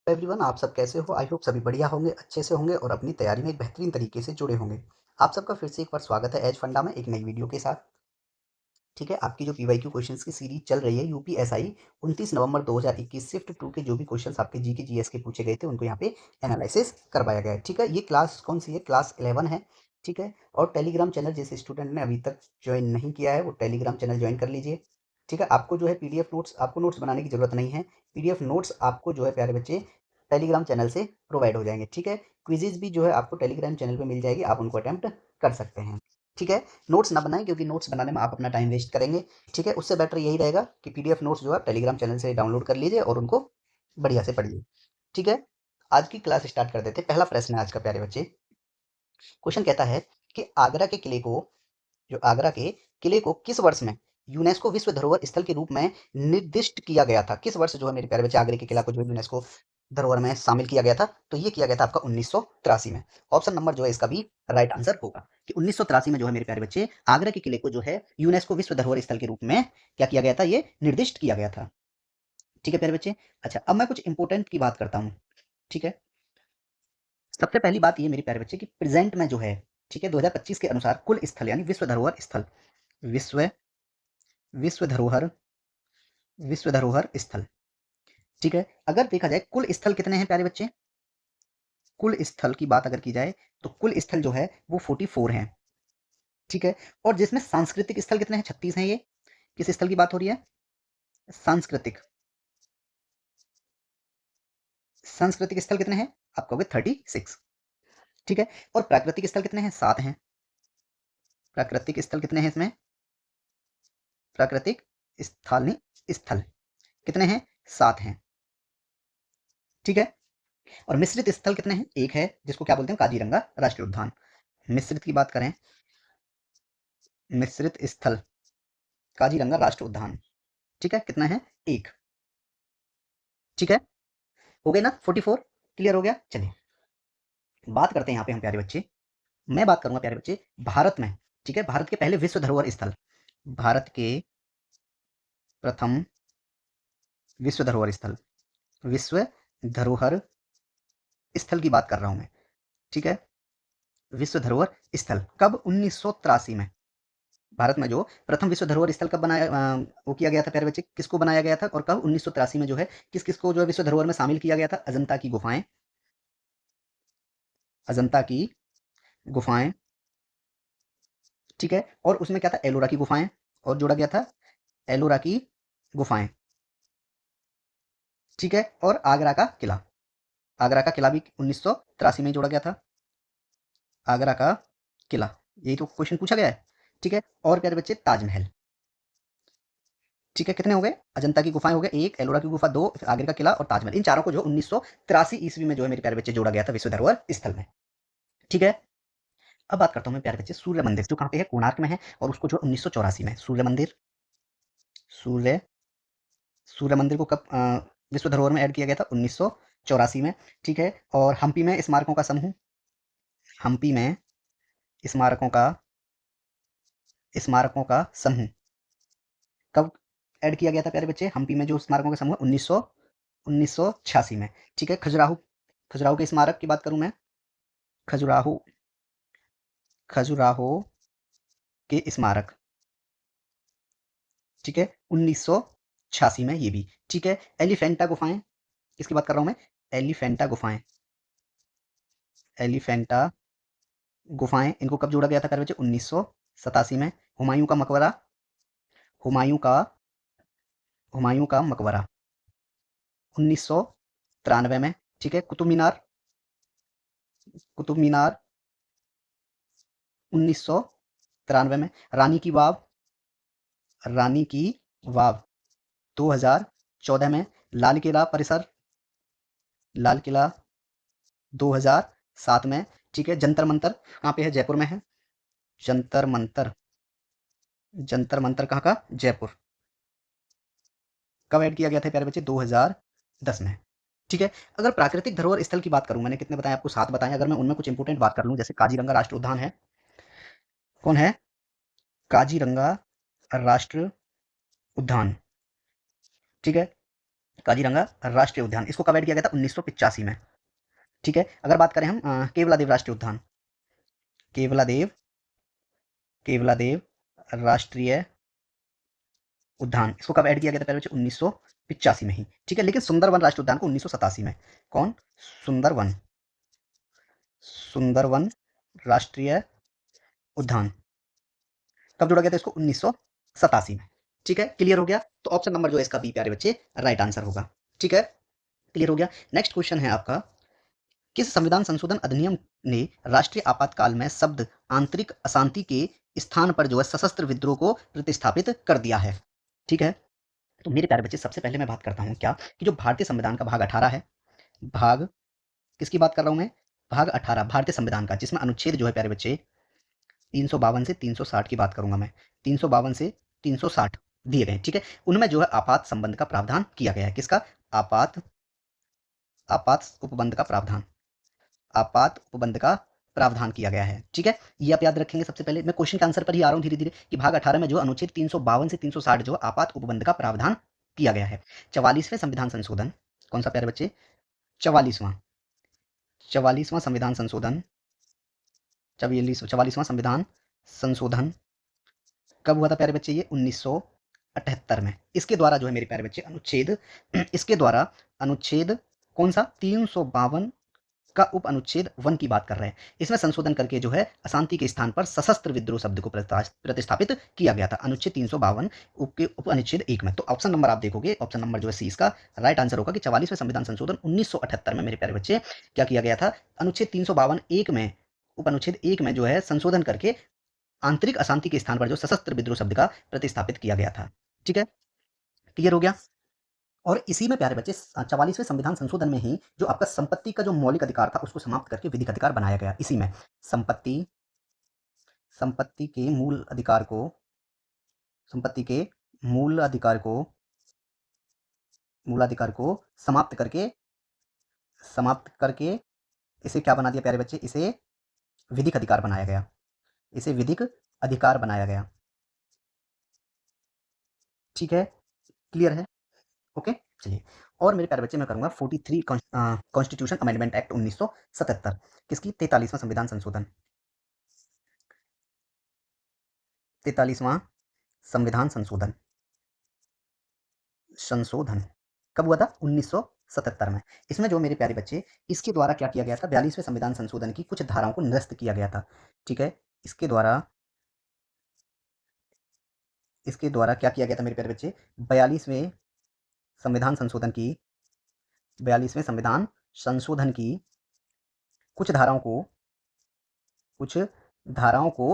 Everyone, आप सब कैसे हो? आई होप सभी बढ़िया होंगे, अच्छे से होंगे और अपनी तैयारी में एक बेहतरीन तरीके से जुड़े होंगे। आप सबका फिर से एक बार स्वागत है एज फंडा में एक नई वीडियो के साथ। ठीक है, आपकी जो पीवाईक्यू क्वेश्चंस की सीरीज चल रही है यूपीएसआई 29 नवंबर 2021 शिफ्ट 2 के जो भी क्वेश्चंस आपके जीके जीएस के पूछे गए थे उनको यहाँ पे एनालिसिस करवाया गया है। ठीक है, ये क्लास कौन सी है? क्लास 11 है। ठीक है, और टेलीग्राम चैनल जिस स्टूडेंट ने अभी तक ज्वाइन नहीं किया है वो टेलीग्राम चैनल ज्वाइन कर लीजिए। ठीक है, आपको जो है पीडीएफ नोट्स, आपको नोट्स बनाने की जरूरत नहीं है। पीडीएफ नोट्स आपको जो है प्यारे बच्चे टेलीग्राम चैनल से प्रोवाइड हो जाएंगे। ठीक है, क्विजेज भी जो है आपको टेलीग्राम चैनल पे मिल जाएगी, आप उनको अटेम्प्ट कर सकते हैं। ठीक है, नोट्स ना बनाएं क्योंकि नोट्स बनाने में आप अपना टाइम वेस्ट करेंगे। ठीक है, उससे बेटर यही रहेगा कि पीडीएफ नोट्स जो है टेलीग्राम चैनल से डाउनलोड कर लीजिए और उनको बढ़िया से पढ़िए। ठीक है, आज की क्लास स्टार्ट कर देते हैं। पहला प्रश्न है आज का प्यारे बच्चे। क्वेश्चन कहता है कि आगरा के किले को किस वर्ष में यूनेस्को विश्व धरोहर स्थल के रूप में निर्दिष्ट किया गया था? किस वर्ष जो है मेरे प्यारे बच्चे आगरे के किला को जो है यूनेस्को धरोहर में शामिल किया गया था? तो ये किया गया था आपका 1983 में। ऑप्शन नंबर जो है इसका भी राइट आंसर होगा कि 1983 में जो है मेरे प्यारे बच्चे आगरा के किले को जो है यूनेस्को विश्व धरोहर स्थल के रूप में क्या किया गया था? ये निर्दिष्ट किया गया था। ठीक है प्यारे बच्चे। अच्छा, अब मैं कुछ इंपोर्टेंट की बात करता हूँ। ठीक है, सबसे पहली बात ये मेरे प्यारे बच्चे कि प्रेजेंट में जो है, ठीक है, 2025 के अनुसार कुल स्थल यानी विश्व धरोहर स्थल, विश्व विश्व धरोहर विश्व धरोहर स्थल, ठीक है, अगर देखा जाए कुल स्थल कितने हैं प्यारे बच्चे, कुल स्थल की बात अगर की जाए तो कुल स्थल जो है वो 44 हैं। ठीक है, और जिसमें सांस्कृतिक स्थल कितने हैं? 36 हैं। ये किस स्थल की बात हो रही है? सांस्कृतिक सांस्कृतिक स्थल कितने हैं? आप कहोगे 36। ठीक है, और प्राकृतिक स्थल कितने हैं? 7 हैं। प्राकृतिक स्थल कितने हैं इसमें? प्राकृतिक स्थल कितने हैं? 7 हैं। ठीक है, और मिश्रित स्थल कितने हैं? एक है, जिसको क्या बोलते हैं? काजीरंगा राष्ट्रीय उद्यान। मिश्रित की बात करें, मिश्रित स्थल काजीरंगा राष्ट्रीय उद्यान, ठीक है, कितना है? एक। ठीक है, हो गए ना 44? क्लियर हो गया। चलिए बात करते हैं यहाँ पे हम प्यारे बच्चे, मैं बात करूंगा प्यारे बच्चे भारत में। ठीक है, भारत के पहले विश्व धरोहर स्थल, भारत के प्रथम विश्व धरोहर स्थल, विश्व धरोहर स्थल की बात कर रहा हूं मैं। ठीक है, विश्व धरोहर स्थल कब? 1983 में। भारत में जो प्रथम विश्व धरोहर स्थल कब बनाया, वो किया गया था प्यारे बच्चे, किसको बनाया गया था और कब? 1983 में जो है किस किस को जो है विश्व धरोहर में शामिल किया गया था? अजंता की गुफाएं, अजंता की गुफाएं, ठीक है, और उसमें क्या था? एलोरा की गुफाएं, और जोड़ा गया था एलोरा की गुफाएं। ठीक है, और आगरा का किला, आगरा का किला भी 1983 में जोड़ा गया था, आगरा का किला, यही तो क्वेश्चन पूछा गया है। ठीक है, और प्यारे बच्चे ताजमहल। ठीक है, कितने हो गए? अजंता की गुफाएं हो गए एक, एलोरा की गुफा दो, आगरा का किला और ताजमहल, इन चारों को जो 1983 ईस्वी में जो है मेरे प्यारे बच्चे जोड़ा गया था विश्व धरोहर स्थल में। ठीक है, अब बात करता हूं मैं प्यारे बच्चे सूर्य मंदिर, जो कहां पे है? कोणार्क में है, और उसको जो 1984 में सूर्य मंदिर, सूर्य सूर्य मंदिर को कब विश्व धरोहर में ऐड किया गया था? 1984 में। ठीक है, और हम्पी में स्मारकों का समूह, हम्पी में स्मारकों का समूह कब ऐड किया गया था प्यारे बच्चे? हम्पी में जो स्मारकों का समूह 1986 में। ठीक है, खजुराहो, खजुराहो के स्मारक की बात करूं मैं, खजुराहो खजुराहो के स्मारक, ठीक है, 1986 में ये भी। ठीक है, एलिफेंटा गुफाएं, किसकी बात कर रहा हूं मैं? एलिफेंटा गुफाएं, एलिफेंटा गुफाएं, इनको कब जोड़ा गया था प्यारे बच्चे? 1987 में। हुमायूं का मकबरा, हुमायूं का हुमायूं का मकबरा 1993 में। ठीक है, कुतुब मीनार, कुतुब मीनार 1993 में। रानी की वाव, रानी की वाव 2014 में। लाल किला परिसर, लाल किला 2007 में। ठीक है, जंतर मंतर कहाँ पे है? जयपुर में है। जंतर मंतर, जंतर मंतर कहाँ का? जयपुर। कब ऐड किया गया था प्यारे बच्चे? 2010 में। ठीक है, अगर प्राकृतिक धरोहर स्थल की बात करूं, मैंने कितने बताए आपको? 7 बताए। अगर मैं उनमें कुछ इंपोर्टेंट बात कर लूं, जैसे काजीरंगा राष्ट्रीय उद्यान है, कौन है? काजीरंगा राष्ट्रीय उद्यान। ठीक है, काजीरंगा राष्ट्रीय उद्यान, इसको कब ऐड किया गया था? 1985 में। ठीक है, अगर बात करें हम केवलादेव राष्ट्रीय उद्यान, केवलादेव केवलादेव राष्ट्रीय उद्यान, इसको कब ऐड किया गया था पहले बच्चे? 1985 में ही। ठीक है, लेकिन सुंदरवन राष्ट्रीय उद्यान को 1987 में। कौन? सुंदरवन, सुंदरवन राष्ट्रीय उद्यान कब जोड़ा गया था इसको? 1987 में। ठीक है, क्लियर हो गया? तो ऑप्शन नंबर जो है इसका बी प्यारे बच्चे राइट आंसर होगा। ठीक है, क्लियर हो गया? नेक्स्ट क्वेश्चन है आपका, किस संविधान संशोधन अधिनियम ने राष्ट्रीय आपातकाल में शब्द आंतरिक अशांति के स्थान पर जो है सशस्त्र विद्रोह को प्रतिस्थापित कर दिया है? ठीक है, तो मेरे प्यारे बच्चे सबसे पहले मैं बात करता हूं क्या, कि जो भारतीय संविधान का भाग 18 है, भाग किसकी बात कर रहा हूं मैं? भाग 18 भारतीय संविधान का, जिसमें अनुच्छेद जो है प्यारे बच्चे 352 से 360 की बात करूंगा मैं, 352 से 360 दिए गए। ठीक है, उनमें जो है आपात संबंध का प्रावधान किया गया है। किसका? आपात आपात उपबंध का प्रावधान, आपात उपबंध का प्रावधान किया गया है। ठीक है, ये आप याद रखेंगे। सबसे पहले मैं क्वेश्चन के आंसर पर ही आ रहा हूं धीरे धीरे, कि भाग 18 में जो अनुच्छेद 352 से 360 जो आपात उपबंध का प्रावधान किया गया है। 44वें संविधान संशोधन, कौन सा प्यारे बच्चे? 44वां संविधान संशोधन, 44वां संविधान संशोधन कब हुआ था प्यारे बच्चे? ये 1978 में। इसके द्वारा जो है मेरे प्यारे बच्चे अनुच्छेद इसके द्वारा अनुच्छेद कौन सा? 352 का उप अनुच्छेद 1 की बात कर रहे हैं। इसमें संशोधन करके जो है अशांति के स्थान पर सशस्त्र विद्रोह शब्द को प्रतिस्थापित किया गया था अनुच्छेद 352 के उप अनुच्छेद 1 में। तो ऑप्शन नंबर आप देखोगे, ऑप्शन नंबर जो है सी इसका राइट आंसर होगा, कि 44वें संविधान संशोधन 1978 में मेरे प्यारे बच्चे क्या किया गया था? अनुच्छेद 352 1 में, उप अनुच्छेद 1 में जो है संशोधन करके आंतरिक अशांति के स्थान पर जो सशस्त्र विद्रोह शब्द का प्रतिस्थापित किया गया था। ठीक है, क्लियर हो गया? और इसी में प्यारे बच्चे 44वें संविधान संशोधन में ही जो आपका संपत्ति का जो मौलिक अधिकार था उसको समाप्त करके विधिक अधिकार बनाया गया। इसी में संपत्ति संपत्ति के मूल अधिकार को संपत्ति के मूलाधिकार को समाप्त करके इसे क्या बना दिया प्यारे बच्चे? इसे विधिक अधिकार बनाया गया। इसे विधिक अधिकार बनाया गया। ठीक है, क्लियर है? ओके, चलिए। और मेरे प्यारे बच्चे मैं करूंगा 43 कॉन्स्टिट्यूशन अमेंडमेंट एक्ट 1977, किसकी? 43वां संविधान संशोधन, 43वां संविधान संशोधन कब हुआ था? 1977 में। इसमें जो मेरे प्यारे बच्चे इसके द्वारा क्या किया गया था? 42वें संविधान संशोधन की कुछ धाराओं को निरस्त किया गया था। ठीक है, इसके द्वारा क्या किया गया था मेरे प्यारे बच्चे? 42वें संविधान संशोधन की 42वें संविधान संशोधन की कुछ धाराओं को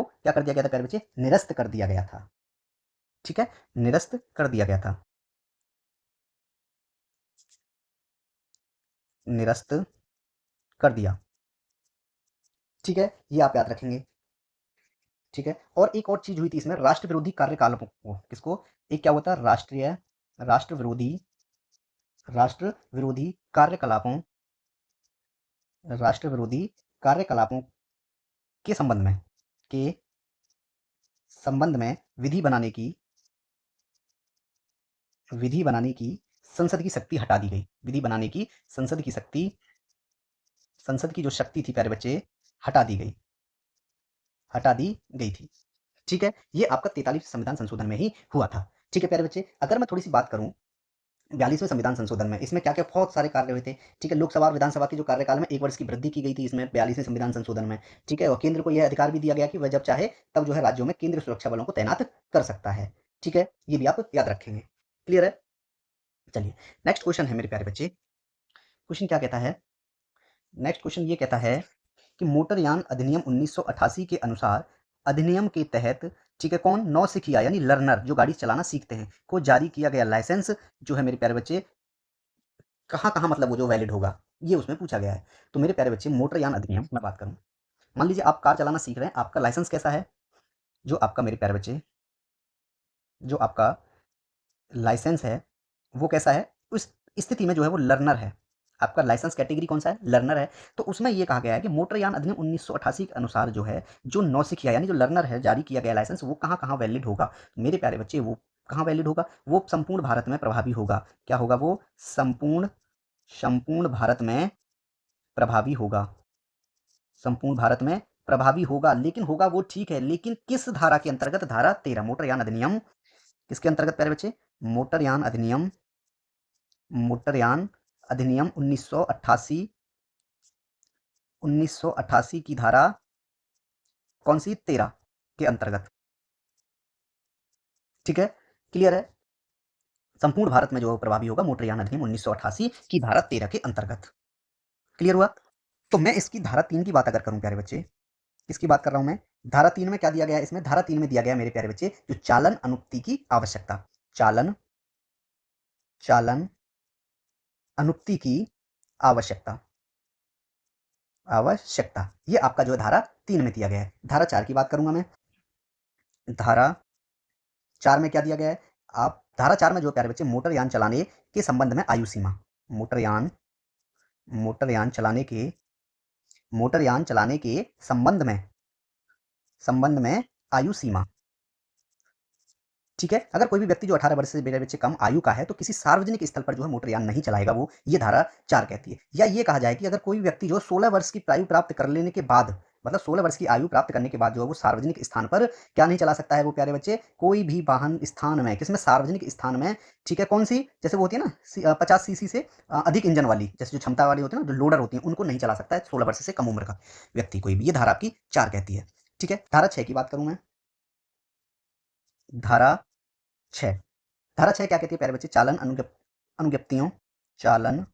क्या कर दिया गया था प्यारे बच्चे? निरस्त कर दिया गया था। ठीक है, निरस्त कर दिया गया था, निरस्त कर दिया। ठीक है, ये आप याद रखेंगे। ठीक है, और एक और चीज हुई थी इसमें, राष्ट्र विरोधी कार्यकलापों को, किसको? एक क्या होता है? राष्ट्र विरोधी कार्यकलापों राष्ट्र विरोधी कार्यकलापों के संबंध में विधि बनाने की संसद की शक्ति हटा दी गई। विधि बनाने की संसद की जो शक्ति थी प्यारे बच्चे हटा दी गई थी। ठीक है, ये आपका 43 संविधान संशोधन में ही हुआ था। ठीक है प्यारे बच्चे, अगर मैं थोड़ी सी बात करूं 42वें संविधान संशोधन में, इसमें क्या क्या बहुत सारे कार्य हुए थे। ठीक है, लोकसभा और विधानसभा के जो कार्यकाल में 1 वर्ष की वृद्धि की गई थी इसमें 42वें संविधान संशोधन में। ठीक है, और केंद्र को यह अधिकार भी दिया गया कि वह जब चाहे तब जो है राज्यों में केंद्रीय सुरक्षा बलों को तैनात कर सकता है। ठीक है, ये भी आप याद रखेंगे। क्लियर है? चलिए, नेक्स्ट क्वेश्चन है मेरे प्यारे बच्चे। क्वेश्चन क्या कहता है? नेक्स्ट क्वेश्चन ये कहता है कि मोटरयान अधिनियम 1988 के अनुसार अधिनियम के तहत, ठीक है, कौन? नौसिखिया यानी लर्नर जो गाड़ी चलाना सीखते हैं को जारी किया गया लाइसेंस जो है मेरे प्यारे बच्चे कहाँ कहाँ मतलब वो जो वैलिड होगा, ये उसमें पूछा गया है। तो मेरे प्यारे बच्चे मोटरयान अधिनियम मैं बात करूं, मान लीजिए आप कार चलाना सीख रहे हैं, आपका लाइसेंस कैसा है? जो आपका मेरे प्यारे बच्चे जो आपका लाइसेंस है वो कैसा है? उस स्थिति में जो है वो लर्नर है। आपका लाइसेंस कैटेगरी कौन सा है? लर्नर है। तो उसमें ये कहा गया है कि मोटरयान अधिनियम 1988 के अनुसार जो है जो नौसिखिया यानी जो लर्नर है जारी किया गया लाइसेंस वो कहाँ कहाँ वैलिड होगा? मेरे प्यारे बच्चे वो कहाँ वैलिड होगा? वो संपूर्ण भारत में प्रभावी होगा। क्या होगा वो? संपूर्ण भारत में प्रभावी होगा। संपूर्ण भारत में प्रभावी होगा, लेकिन होगा वो ठीक है, लेकिन किस धारा के अंतर्गत? धारा 13 मोटरयान अधिनियम। किसके अंतर्गत प्यारे बच्चे? मोटरयान अधिनियम। मोटरयान अधिनियम 1988। 1988 की धारा कौन सी? 13 के अंतर्गत। ठीक है, क्लियर है? संपूर्ण भारत में जो प्रभावी होगा मोटरयान अधिनियम 1988 की धारा 13 के अंतर्गत। क्लियर हुआ? तो मैं इसकी धारा 3 की बात अगर करूं प्यारे बच्चे, किसकी बात कर रहा हूं मैं? धारा 3 में क्या दिया गया है? इसमें धारा 3 में दिया गया मेरे प्यारे बच्चे, जो चालन अनुक्ति की आवश्यकता। चालन अनुक्ति की आवश्यकता। ये आपका जो है धारा 3 में दिया गया है। धारा 4 की बात करूंगा मैं। धारा 4 में क्या दिया गया है? आप धारा 4 में जो प्यारे बच्चे, मोटरयान चलाने के संबंध में आयु सीमा। मोटरयान चलाने के संबंध में आयु सीमा। ठीक है, अगर कोई भी व्यक्ति जो 18 वर्ष से मेरे बच्चे कम आयु का है तो किसी सार्वजनिक स्थल पर जो है मोटरयान नहीं चलाएगा वो, ये धारा 4 कहती है। या ये कहा जाए कि अगर कोई व्यक्ति जो 16 वर्ष की आयु प्राप्त कर लेने के बाद, मतलब 16 वर्ष की आयु प्राप्त करने के बाद जो है वो सार्वजनिक स्थान पर क्या नहीं चला सकता है वो प्यारे बच्चे? कोई भी वाहन स्थान में, किसमें? सार्वजनिक स्थान में। ठीक है, कौन सी? जैसे वो होती है ना 50 सीसी से अधिक इंजन वाली, जैसे जो क्षमता वाली होती है ना, जो लोडर होती है, उनको नहीं चला सकता है 16 वर्ष से कम उम्र का व्यक्ति कोई भी। ये धारा आपकी 4 कहती है। ठीक है, धारा 6 की बात करूं मैं। धारा 6। धारा 6 क्या कहती है प्यारे बच्चे? अनुज्ञप्तियों चालन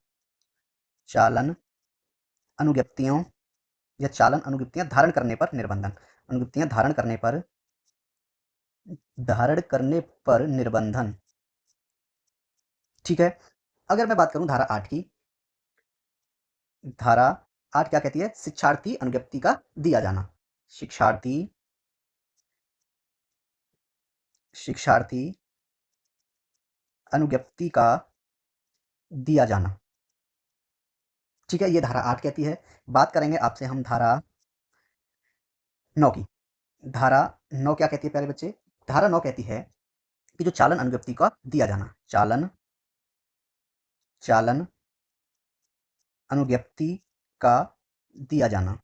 अनुज्ञप्तियों या चालन अनुज्ञप्तियां धारण करने पर निर्बंधन। अनुज्ञप्तियां धारण करने पर निर्बंधन। ठीक है, अगर मैं बात करूं धारा 8 की। धारा 8 क्या कहती है? शिक्षार्थी अनुज्ञप्ति का दिया जाना। शिक्षार्थी अनुज्ञप्ति का दिया जाना। ठीक है, ये धारा 8 कहती है। बात करेंगे आपसे हम धारा 9 की। धारा 9 क्या कहती है प्यारे बच्चे? धारा 9 कहती है कि जो चालन अनुज्ञप्ति का दिया जाना, चालन अनुज्ञप्ति का दिया जाना।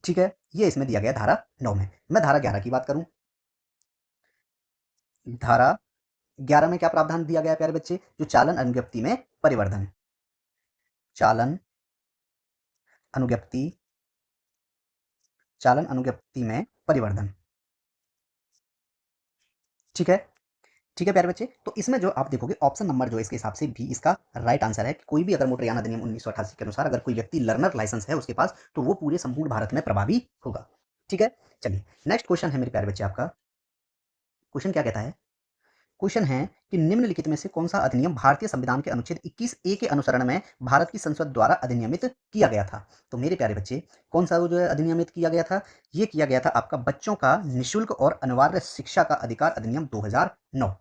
ठीक है, ये इसमें दिया गया धारा 9 में। मैं धारा 11 की बात करूं। धारा 11 में क्या प्रावधान दिया गया प्यारे बच्चे? जो चालन अनुज्ञप्ति में परिवर्धन। चालन अनुज्ञप्ति में परिवर्धन। ठीक है, ठीक है प्यारे बच्चे, तो इसमें जो आप देखोगे ऑप्शन नंबर जो इसके हिसाब से भी इसका राइट आंसर है कि कोई भी अगर मोटरयान अधिनियम 1988 के अनुसार अगर कोई व्यक्ति लर्नर लाइसेंस है उसके पास, तो वो पूरे संपूर्ण भारत में प्रभावी होगा। ठीक है, चलिए नेक्स्ट क्वेश्चन है मेरे प्यारे बच्चे आपका। क्वेश्चन क्या कहता है? क्वेश्चन है कि निम्नलिखित में से कौन सा अधिनियम भारतीय संविधान के अनुच्छेद 21A के अनुसरण में भारत की संसद द्वारा अधिनियमित किया गया था? तो मेरे प्यारे बच्चे, कौन सा जो है अधिनियमित किया गया था? ये किया गया था आपका बच्चों का निःशुल्क और अनिवार्य शिक्षा का अधिकार अधिनियम 2009।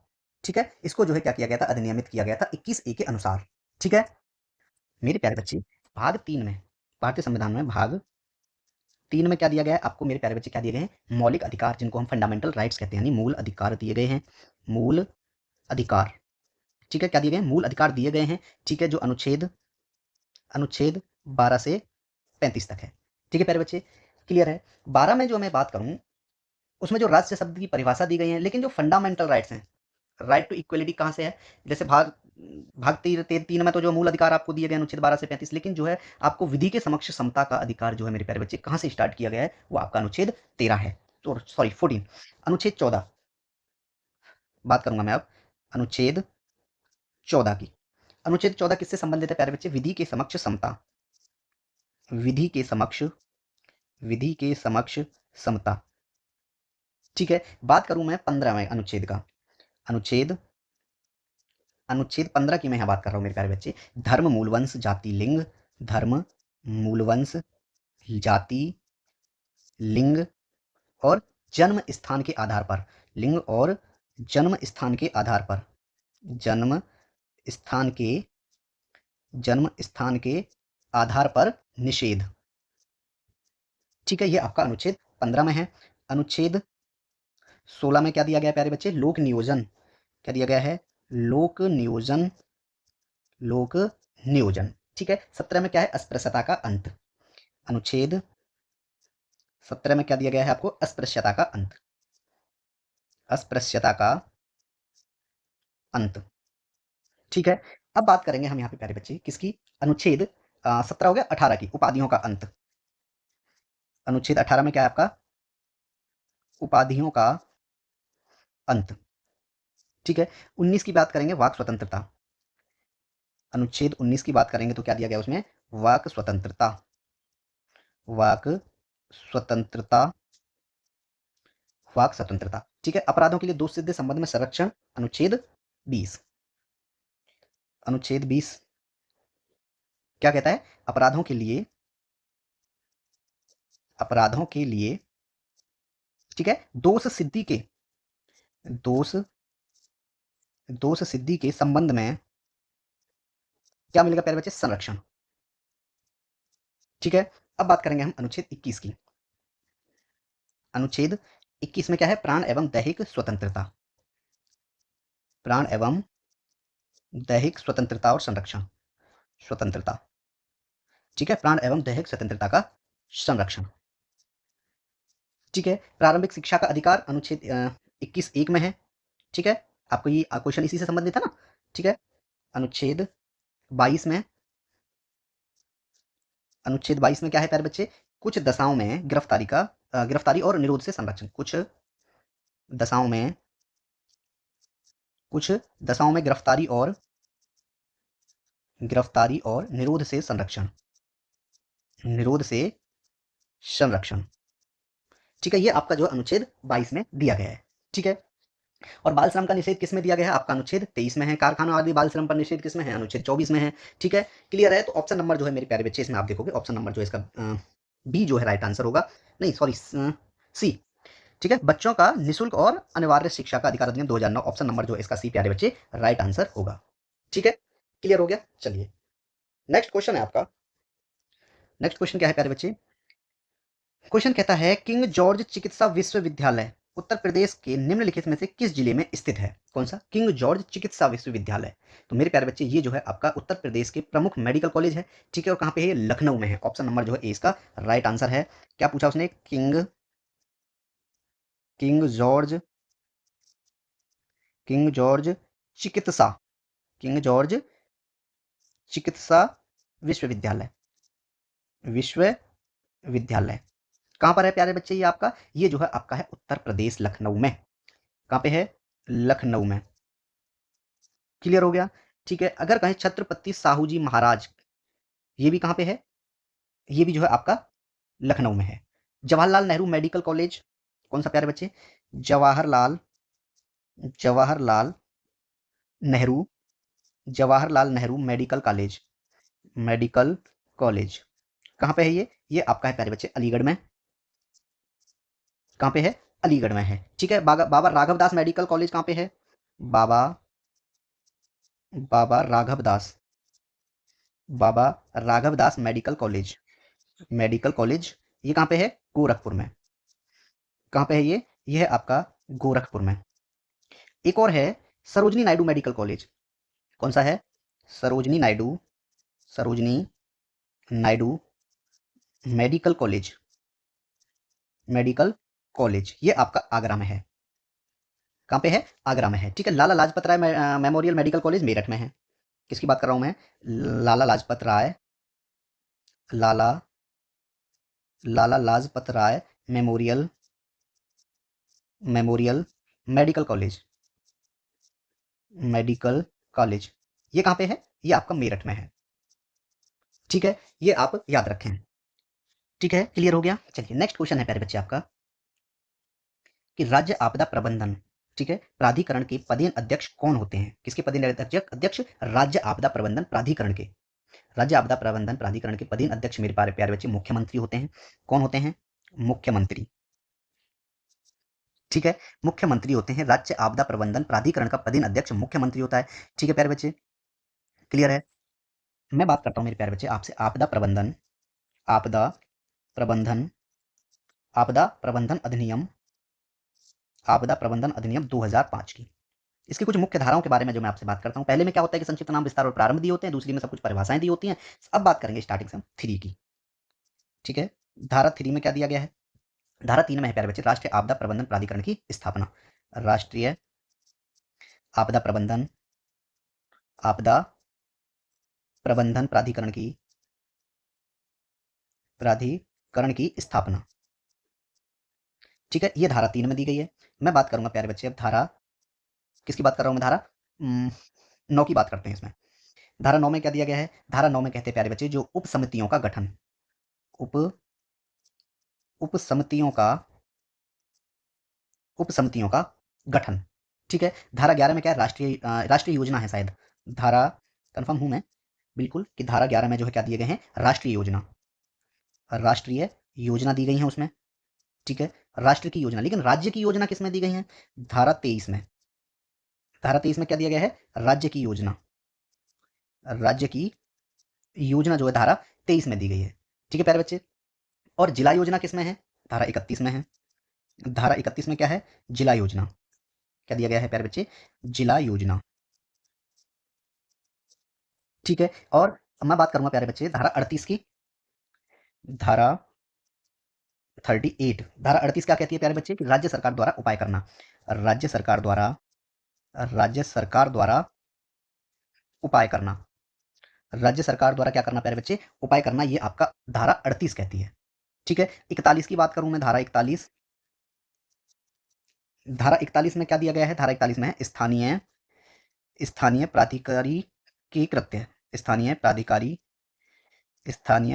ठीक है, इसको जो है क्या किया गया था? अधिनियमित किया गया था 21A के अनुसार। ठीक है, मेरे प्यारे बच्चे, भाग 3 में, भारतीय संविधान में भाग 3 में क्या दिया गया है आपको मेरे प्यारे बच्चे? क्या दिए गए हैं? मौलिक अधिकार, जिनको हम फंडामेंटल राइट्स कहते हैं, यानी मूल अधिकार दिए गए हैं। मूल अधिकार। ठीक है, क्या दिए गए हैं? मूल अधिकार दिए गए हैं। ठीक है, जो अनुच्छेद 12 से 35 तक है। ठीक है प्यारे बच्चे, क्लियर है? 12 में जो मैं बात करूं उसमें जो राज्य शब्द की परिभाषा दी गई है, लेकिन जो फंडामेंटल राइट्स हैं, राइट टू इक्वलिटी कहाँ से है? जैसे भाग भाग 3 में तो जो मूल अधिकार आपको दिए गए अनुच्छेद 12 से 35, लेकिन जो है आपको विधि के समक्ष समता का अधिकार जो है मेरे प्यारे बच्चे कहाँ से स्टार्ट किया गया है? वो आपका अनुच्छेद 13 है, तो सॉरी 14। अनुच्छेद 14 बात करूंगा मैं अब अनुच्छेद 14 की। अनुच्छेद 14 किससे संबंधित है प्यारे बच्चे? विधि के समक्ष समता। विधि के समक्ष समता। ठीक है, बात करूं मैं 15वें अनुच्छेद का। अनुच्छेद 15 की मैं यहाँ बात कर रहा हूँ मेरे प्यारे बच्चे। धर्म, मूलवंश, जाति, लिंग। धर्म, मूलवंश, जाति, लिंग और जन्म स्थान के आधार पर। लिंग और जन्म स्थान के आधार पर। जन्म स्थान के आधार पर निषेध। ठीक है, ये आपका अनुच्छेद 15 में है। अनुच्छेद 16 में क्या दिया गया है प्यारे बच्चे? लोक नियोजन। क्या दिया गया है? लोक नियोजन। लोक नियोजन। ठीक है। 17 में क्या है? अस्पृश्यता का अंत। अनुच्छेद 17 में क्या दिया गया है आपको? अस्पृश्यता का अंत। अस्पृश्यता का अंत। ठीक है। अब बात करेंगे हम यहाँ पे प्यारे बच्चे किसकी? अनुच्छेद 17 हो गया, 18 की, उपाधियों का अंत। अनुच्छेद 18 में क्या है आपका? उपाधियों का अंत। ठीक है। 19 की बात करेंगे, वाक स्वतंत्रता। अनुच्छेद 19 की बात करेंगे तो क्या दिया गया उसमें? वाक स्वतंत्रता। वाक स्वतंत्रता। वाक स्वतंत्रता। ठीक है। अपराधों के लिए दोष सिद्ध संबंध में संरक्षण। अनुच्छेद 20। अनुच्छेद 20 क्या कहता है? अपराधों के लिए, अपराधों के लिए, ठीक है, दोष सिद्धि के, दोष दोष सिद्धि के संबंध में क्या मिलेगा प्यारे बच्चे? संरक्षण। ठीक है। अब बात करेंगे हम अनुच्छेद 21 की। अनुच्छेद 21 में क्या है? प्राण एवं दैहिक स्वतंत्रता। प्राण एवं दैहिक स्वतंत्रता और संरक्षण। स्वतंत्रता। ठीक है। प्राण एवं दैहिक स्वतंत्रता का संरक्षण। ठीक है। प्रारंभिक शिक्षा का अधिकार अनुच्छेद 21(1) में है। ठीक है। आपको ये क्वेश्चन इसी से संबंधित है ना? ठीक है। अनुच्छेद 22 में, अनुच्छेद 22 में क्या है प्यारे बच्चे? कुछ दशाओं में गिरफ्तारी का गिरफ्तारी और निरोध से संरक्षण। कुछ दशाओं में, कुछ दशाओं में गिरफ्तारी और निरोध से संरक्षण। निरोध से संरक्षण। ठीक है। ये आपका जो अनुच्छेद 22 में दिया गया है। ठीक है। और बाल श्रम का निषेध किस में दिया गया है? आपका अनुच्छेद 23 में है। कारखानों आदि बाल श्रम पर निषेध किस में है? अनुच्छेद 24 में है। ठीक है। क्लियर है? तो ऑप्शन नंबर जो है मेरे प्यारे बच्चे, इसमें आप देखोगे ऑप्शन नंबर जो है इसका बी जो है राइट आंसर होगा। नहीं सॉरी, सी। ठीक है। बच्चों का निःशुल्क और अनिवार्य शिक्षा का अधिकार अधिनियम 2009, ऑप्शन नंबर जो है इसका सी प्यारे बच्चे राइट आंसर होगा। ठीक है। क्लियर हो गया? चलिए नेक्स्ट क्वेश्चन है आपका। नेक्स्ट क्वेश्चन क्या है प्यारे बच्चे? क्वेश्चन कहता है किंग जॉर्ज चिकित्सा विश्वविद्यालय उत्तर प्रदेश के निम्नलिखित में से किस जिले में स्थित है? कौन सा? किंग जॉर्ज चिकित्सा विश्वविद्यालय। तो मेरे प्यारे बच्चे ये जो है आपका उत्तर प्रदेश के प्रमुख मेडिकल कॉलेज है। ठीक है। और कहाँ पे है? लखनऊ में है। ऑप्शन नंबर जो है इसका राइट आंसर है। क्या पूछा उसने? King king George king George चिकित्सा किंग जॉर्ज चिकित्सा विश्वविद्यालय। विश्वविद्यालय कहाँ पर है प्यारे बच्चे? ये आपका, ये जो है आपका है उत्तर प्रदेश, लखनऊ में। कहाँ पे है? लखनऊ में। क्लियर हो गया? ठीक है। अगर कहें छत्रपति साहू जी महाराज, ये भी कहाँ पे है? ये भी जो है आपका लखनऊ में है। जवाहरलाल नेहरू मेडिकल कॉलेज, कौन सा प्यारे बच्चे? Jawaharlal Jawaharlal Nehru Jawaharlal Nehru medical college. Medical college कहाँ पे है ये आपका है प्यारे बच्चे अलीगढ़ में। कहाँ पे है? अलीगढ़ में है। ठीक है। बाबा राघवदास मेडिकल कॉलेज कहाँ पे है? Baba Baba Raghavdas Baba Raghavdas medical college. Medical college ये कहाँ पे है? गोरखपुर में। कहाँ पे है ये है आपका गोरखपुर में। एक और है सरोजनी नायडू मेडिकल कॉलेज। कौन सा है? Sarojini Naidu Sarojini Naidu medical college. Medical college ये आपका आगरा में है। कहाँ पे है? आगरा में है। ठीक है। Lala Lajpat Rai memorial medical college Meerut में है। किसकी बात कर रहा हूँ मैं? Lala Lajpat Rai Lala Lala Lajpat Rai memorial memorial medical college. Medical college ये कहाँ पे है? ये आपका मेरठ में है। ठीक है। ये आप याद रखें। ठीक है। क्लियर हो गया? चलिए नेक्स्ट क्वेश्चन है प्यारे बच्चे आपका कि राज्य आपदा प्रबंधन, ठीक है, प्राधिकरण के पदेन अध्यक्ष कौन होते हैं? किसके पदेन अध्यक्ष? राज्य आपदा प्रबंधन प्राधिकरण के। राज्य आपदा प्रबंधन प्राधिकरण के पदेन अध्यक्ष मेरे प्यारे बच्चे मुख्यमंत्री होते हैं। कौन होते हैं? मुख्यमंत्री। ठीक है। मुख्यमंत्री होते हैं। राज्य आपदा प्रबंधन प्राधिकरण का पदेन अध्यक्ष मुख्यमंत्री होता है। ठीक है प्यारे बच्चे। क्लियर है? मैं बात करता हूं मेरे प्यारे बच्चे आपसे आपदा प्रबंधन आपदा प्रबंधन आपदा प्रबंधन अधिनियम आपदा प्रबंधन अधिनियम 2005 की। इसकी कुछ मुख्य धाराओं के बारे में जो मैं आपसे बात करता हूँ। पहले में क्या होता है कि संक्षिप्त नाम, विस्तार और प्रारंभ दिए होते हैं, दूसरी में सब कुछ परिभाषाएं दी होती हैं। अब बात करेंगे स्टार्टिंग से हम 3 की। ठीक है, धारा 3 में क्या दिया गया है? धारा 3 में है प्यारे बच्चे, राष्ट्रीय आपदा प्रबंधन प्राधिकरण की स्थापना। राष्ट्रीय आपदा प्रबंधन प्राधिकरण की स्थापना। ठीक है, ये धारा 3 में दी गई है। मैं बात करूंगा प्यारे बच्चे अब धारा, किसकी बात कर रहा हूं मैं? धारा 9 की बात करते हैं इसमें। धारा 9 में क्या दिया गया है? धारा 9 में कहते हैं प्यारे बच्चे, जो उप समितियों का गठन, उप समितियों का गठन। ठीक है, धारा 11 में क्या है? राष्ट्रीय योजना है शायद। धारा, कंफर्म हूं मैं बिल्कुल कि धारा 11 में जो है क्या दिए गए हैं? राष्ट्रीय योजना दी गई है उसमें। ठीक है, राष्ट्र की योजना, लेकिन राज्य की योजना किसमें दी गई है? धारा 23 में। धारा 23 में क्या दिया गया है? राज्य की योजना जो है धारा 23 में दी गई है। ठीक है प्यारे बच्चे, और जिला योजना किसमें है? धारा 31 में है। धारा 31 में क्या है? जिला योजना। क्या दिया गया है प्यारे बच्चे? जिला योजना। ठीक है, और मैं बात करूंगा प्यारे बच्चे धारा 38 की। धारा 38, धारा 38 क्या कहती है प्यारे बच्चे? कि राज्य सरकार द्वारा उपाय करना। राज्य सरकार द्वारा उपाय करना। राज्य सरकार द्वारा क्या करना प्यारे बच्चे? उपाय करना, ये आपका धारा 38 कहती है। ठीक है, 41 की बात करूं मैं, धारा 41। धारा 41 में क्या दिया गया है? धारा 41 में है स्थानीय प्राधिकारी के कृत्य। स्थानीय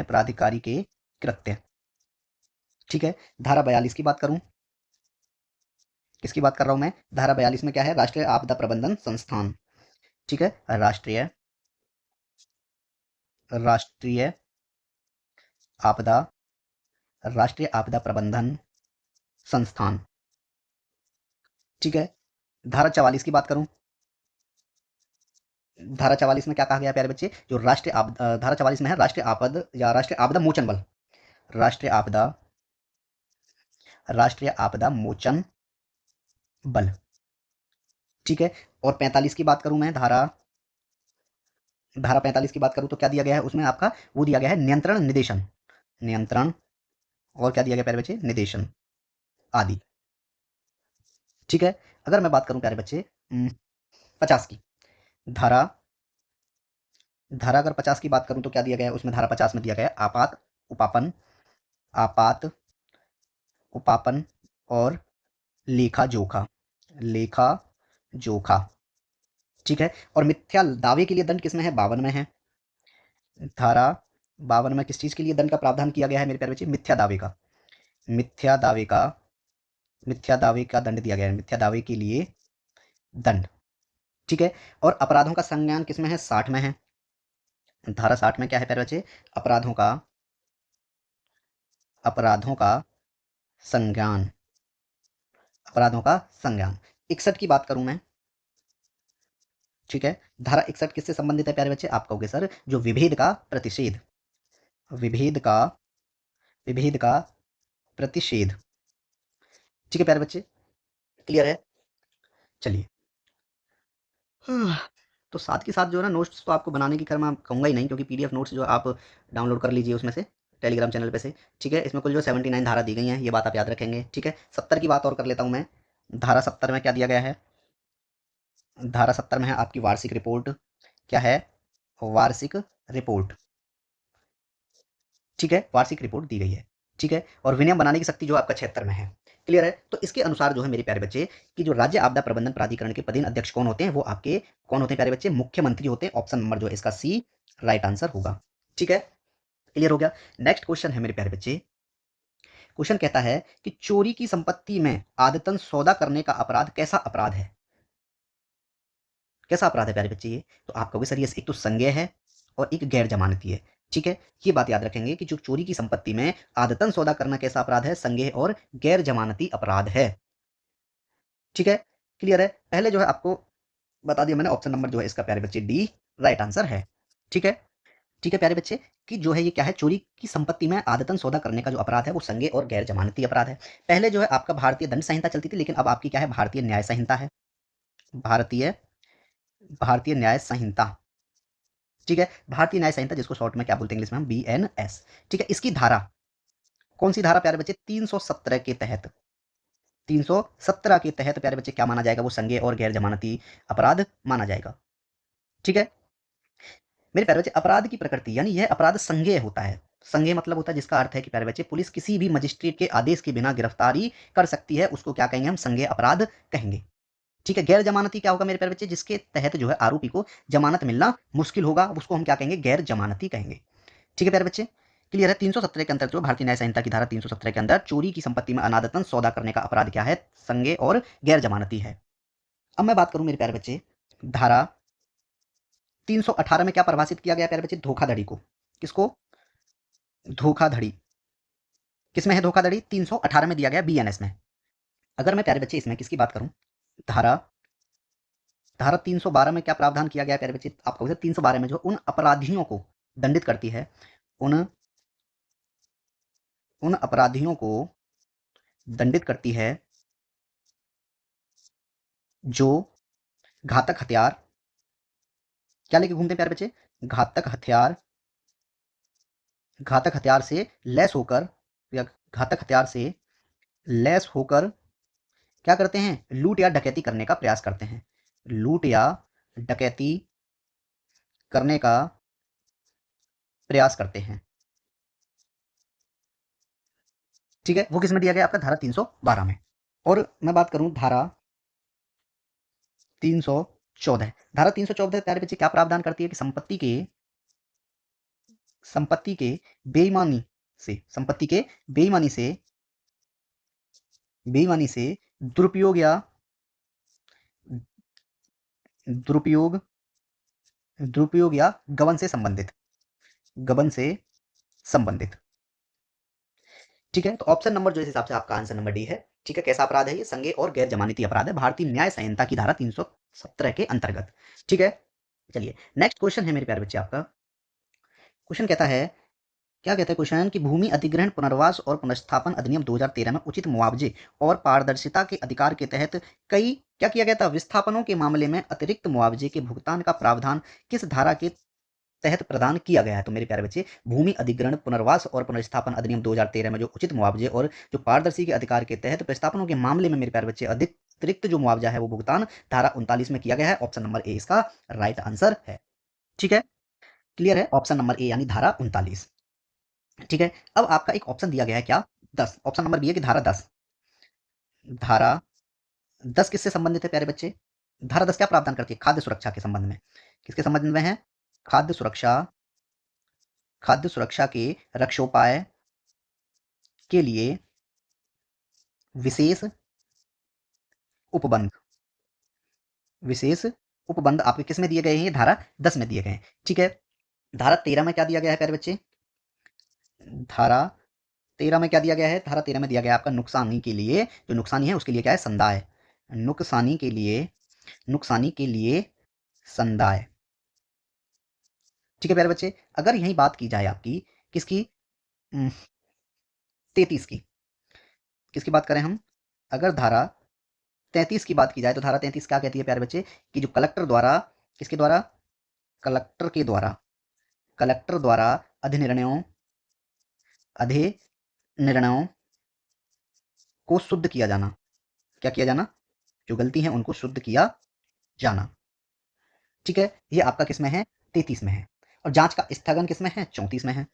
प्राधिकारी के कृत्य। ठीक है, धारा 42 की बात करूं, किसकी बात कर रहा हूं मैं? धारा 42 में क्या है? राष्ट्रीय आपदा प्रबंधन संस्थान। ठीक है, राष्ट्रीय आपदा प्रबंधन संस्थान। ठीक है, धारा 44 की बात करूं, धारा 44 में क्या कहा गया प्यारे बच्चे? जो धारा 44 में है राष्ट्रीय आपदा मोचन बल। राष्ट्रीय आपदा मोचन बल। ठीक है, और 45 की बात करूं मैं, धारा 45 की बात करूं तो क्या दिया गया है उसमें? आपका वो दिया गया है नियंत्रण, और क्या दिया गया प्यारे बच्चे? निदेशन आदि। ठीक है, अगर मैं बात करूं प्यारे बच्चे 50 की, धारा अगर 50 की बात करूं तो क्या दिया गया है उसमें? धारा 50 में दिया गया है आपात उपापन और लेखा जोखा। ठीक है, और मिथ्या दावे के लिए दंड किसमें है? 52 में है। धारा 52 में किस चीज के लिए दंड का प्रावधान किया गया है मेरे प्यारे बच्चे? मिथ्या दावे का दंड दिया गया है, मिथ्या दावे के लिए दंड। ठीक है, और अपराधों का संज्ञान किसमें है? 60 में है। धारा 60 में क्या है प्यारे बच्चे? अपराधों का संज्ञान। 61 की बात करूं मैं, ठीक है, धारा 61 किससे संबंधित है प्यारे बच्चे? आप कहोगे सर, जो विभेद का प्रतिषेध, ठीक है प्यारे बच्चे, क्लियर है? चलिए, तो साथ के साथ जो है ना, नोट्स तो आपको बनाने की खैर मैं कहूँगा ही नहीं, क्योंकि पीडीएफ नोट्स जो आप डाउनलोड कर लीजिए उसमें से, टेलीग्राम चैनल पे से। ठीक है, इसमें कुल जो 79 धारा दी गई हैं, ये बात आप याद रखेंगे। ठीक है, 70 की बात और कर लेता हूँ मैं। धारा 70 में क्या दिया गया है? धारा 70 में है आपकी वार्षिक रिपोर्ट। क्या है? वार्षिक रिपोर्ट। ठीक है, वार्षिक रिपोर्ट दी गई है। ठीक है, और विनियम बनाने की शक्ति जो आपका 76 में है। क्लियर है? तो इसके अनुसार जो है मेरे प्यारे बच्चे, कि जो राज्य आपदा प्रबंधन प्राधिकरण के पदेन अध्यक्ष कौन होते हैं? वो आपके कौन होते हैं प्यारे बच्चे? मुख्यमंत्री होते हैं। ऑप्शन नंबर जो है इसका सी राइट आंसर होगा। ठीक है, क्लियर हो गया? नेक्स्ट क्वेश्चन है मेरे प्यारे बच्चे, क्वेश्चन कहता है कि चोरी की संपत्ति में आदतन सौदा करने का अपराध कैसा अपराध है? कैसा अपराध है प्यारे बच्चे ये? तो आप कहोगे सर ये एक तो संज्ञेय है और एक गैर जमानती है। ठीक है, ये बात याद रखेंगे कि जो चोरी की संपत्ति में आदतन सौदा करना कैसा अपराध है? संज्ञेय और गैर जमानती अपराध है। ठीक है, क्लियर है? पहले जो है आपको बता दिया मैंने, ऑप्शन नंबर जो है इसका प्यारे बच्चे डी राइट आंसर है। ठीक है, ठीक है प्यारे बच्चे, कि जो है ये क्या है, चोरी की संपत्ति में आदतन सौदा करने का जो अपराध है वो संज्ञेय और गैर जमानती अपराध है। पहले जो है आपका भारतीय दंड संहिता चलती थी, लेकिन अब आपकी क्या है, भारतीय न्याय संहिता है। भारतीय भारतीय न्याय संहिता, ठीक है। भारतीय न्याय संहिता, जिसको शॉर्ट में क्या बोलते हैं इंग्लिश में हम, BNS, ठीक है। इसकी धारा, कौन सी धारा प्यारे बच्चे, 317 के तहत, 317 के तहत प्यारे बच्चे क्या माना जाएगा, वो संज्ञेय और गैर जमानती अपराध माना जाएगा, ठीक है। मेरे प्यारे बच्चे, अपराध की प्रकृति यानी यह अपराध संज्ञेय होता है। संज्ञेय मतलब होता है जिसका अर्थ है कि प्यारे बच्चे पुलिस किसी भी मजिस्ट्रेट के आदेश के बिना गिरफ्तारी कर सकती है, उसको क्या कहेंगे हम, संज्ञेय अपराध कहेंगे, ठीक है। गैर जमानती क्या होगा मेरे प्यारे बच्चे, जिसके तहत जो है आरोपी को जमानत मिलना मुश्किल होगा, उसको हम क्या कहेंगे, गैर जमानती कहेंगे, ठीक है प्यारे बच्चे। क्लियर है। 317 के अंतर्गत जो भारतीय न्याय संहिता की धारा 317 के अंदर चोरी की संपत्ति में अनादतन सौदा करने का अपराध क्या है, संज्ञेय और गैर जमानती है। अब मैं बात करूं मेरे प्यारे बच्चे, धारा 318 में क्या परिभाषित किया गया प्यारे बच्चे, धोखाधड़ी को। किसको, धोखाधड़ी। किसमें है धोखाधड़ी, 318 में दिया गया, BNS में। अगर मैं प्यारे बच्चे इसमें किसकी बात करूं, धारा धारा 312 में क्या प्रावधान किया गया प्यारे बच्चे, आपको 312 में जो उन अपराधियों को दंडित करती है, उन अपराधियों को दंडित करती है जो घातक हथियार, क्या लेके घूमते हैं प्यारे बच्चे, घातक हथियार से लैस होकर, या घातक हथियार से लैस होकर क्या करते हैं, लूट या डकैती करने का प्रयास करते हैं, लूट या डकैती करने का प्रयास करते हैं, ठीक है। वो किस में दिया गया, आपका धारा 312 में। और मैं बात करूं धारा 314, धारा 314 प्यारे बच्चे क्या प्रावधान करती है कि संपत्ति के बेईमानी से, बेईमानी से दुरुपयोग या गबन से संबंधित, ठीक है। तो ऑप्शन नंबर जो इस हिसाब से आपका आंसर नंबर डी है, ठीक है। कैसा अपराध है ये, संज्ञेय और गैर जमानती अपराध है, भारतीय न्याय संहिता की धारा 317 के अंतर्गत, ठीक है। चलिए नेक्स्ट क्वेश्चन है मेरे प्यारे बच्चे, आपका क्वेश्चन कहता है, क्या कहता है क्वेश्चन, कि भूमि अधिग्रहण पुनर्वास और पुनर्स्थापन अधिनियम 2013 में उचित मुआवजे और पारदर्शिता के अधिकार के तहत कई क्या किया गया था, विस्थापनों के मामले में अतिरिक्त मुआवजे के भुगतान का प्रावधान किस धारा के तहत प्रदान किया गया है। तो मेरे प्यारे बच्चे, भूमि अधिग्रहण पुनर्वास और पुनर्स्थापन अधिनियम 2013 में जो उचित मुआवजे और जो पारदर्शी के अधिकार के तहत विस्थापनों के मामले में मेरे प्यारे बच्चे अतिरिक्त जो मुआवजा है वो भुगतान धारा 39 में किया गया है। ऑप्शन नंबर ए इसका राइट आंसर है, ठीक है। क्लियर है, ऑप्शन नंबर ए यानी धारा 39, ठीक है। अब आपका एक ऑप्शन दिया गया है क्या, 10, ऑप्शन नंबर बी है कि धारा 10, धारा 10 किससे संबंधित है प्यारे बच्चे, धारा 10 क्या प्रावधान करती है, खाद्य सुरक्षा के संबंध में। किसके संबंध में है, खाद्य सुरक्षा के रक्षोपाय के लिए विशेष उपबंध, आपके किस में दिए गए हैं, धारा 10 में दिए गए हैं, ठीक है। धारा 13 में क्या दिया गया है प्यारे बच्चे, धारा 13 में क्या दिया गया है, धारा 13 में दिया गया है आपका नुकसानी के लिए, जो नुकसानी है उसके लिए क्या है, संदाय, नुकसानी के लिए संदाय, ठीक है प्यारे बच्चे। अगर यही बात की जाए आपकी किसकी, 33 की, किसकी बात करें हम, अगर धारा 33 की बात की जाए तो धारा 33 क्या कहती है प्यारे बच्चे, कि जो कलेक्टर द्वारा, किसके द्वारा, कलेक्टर द्वारा अधिनिर्णयों को शुद्ध किया जाना, क्या किया जाना, जो गलती है उनको शुद्ध किया जाना, ठीक है। ये आपका किसमें है, 33 में है। और जांच का स्थगन किसमें है, 34 में है,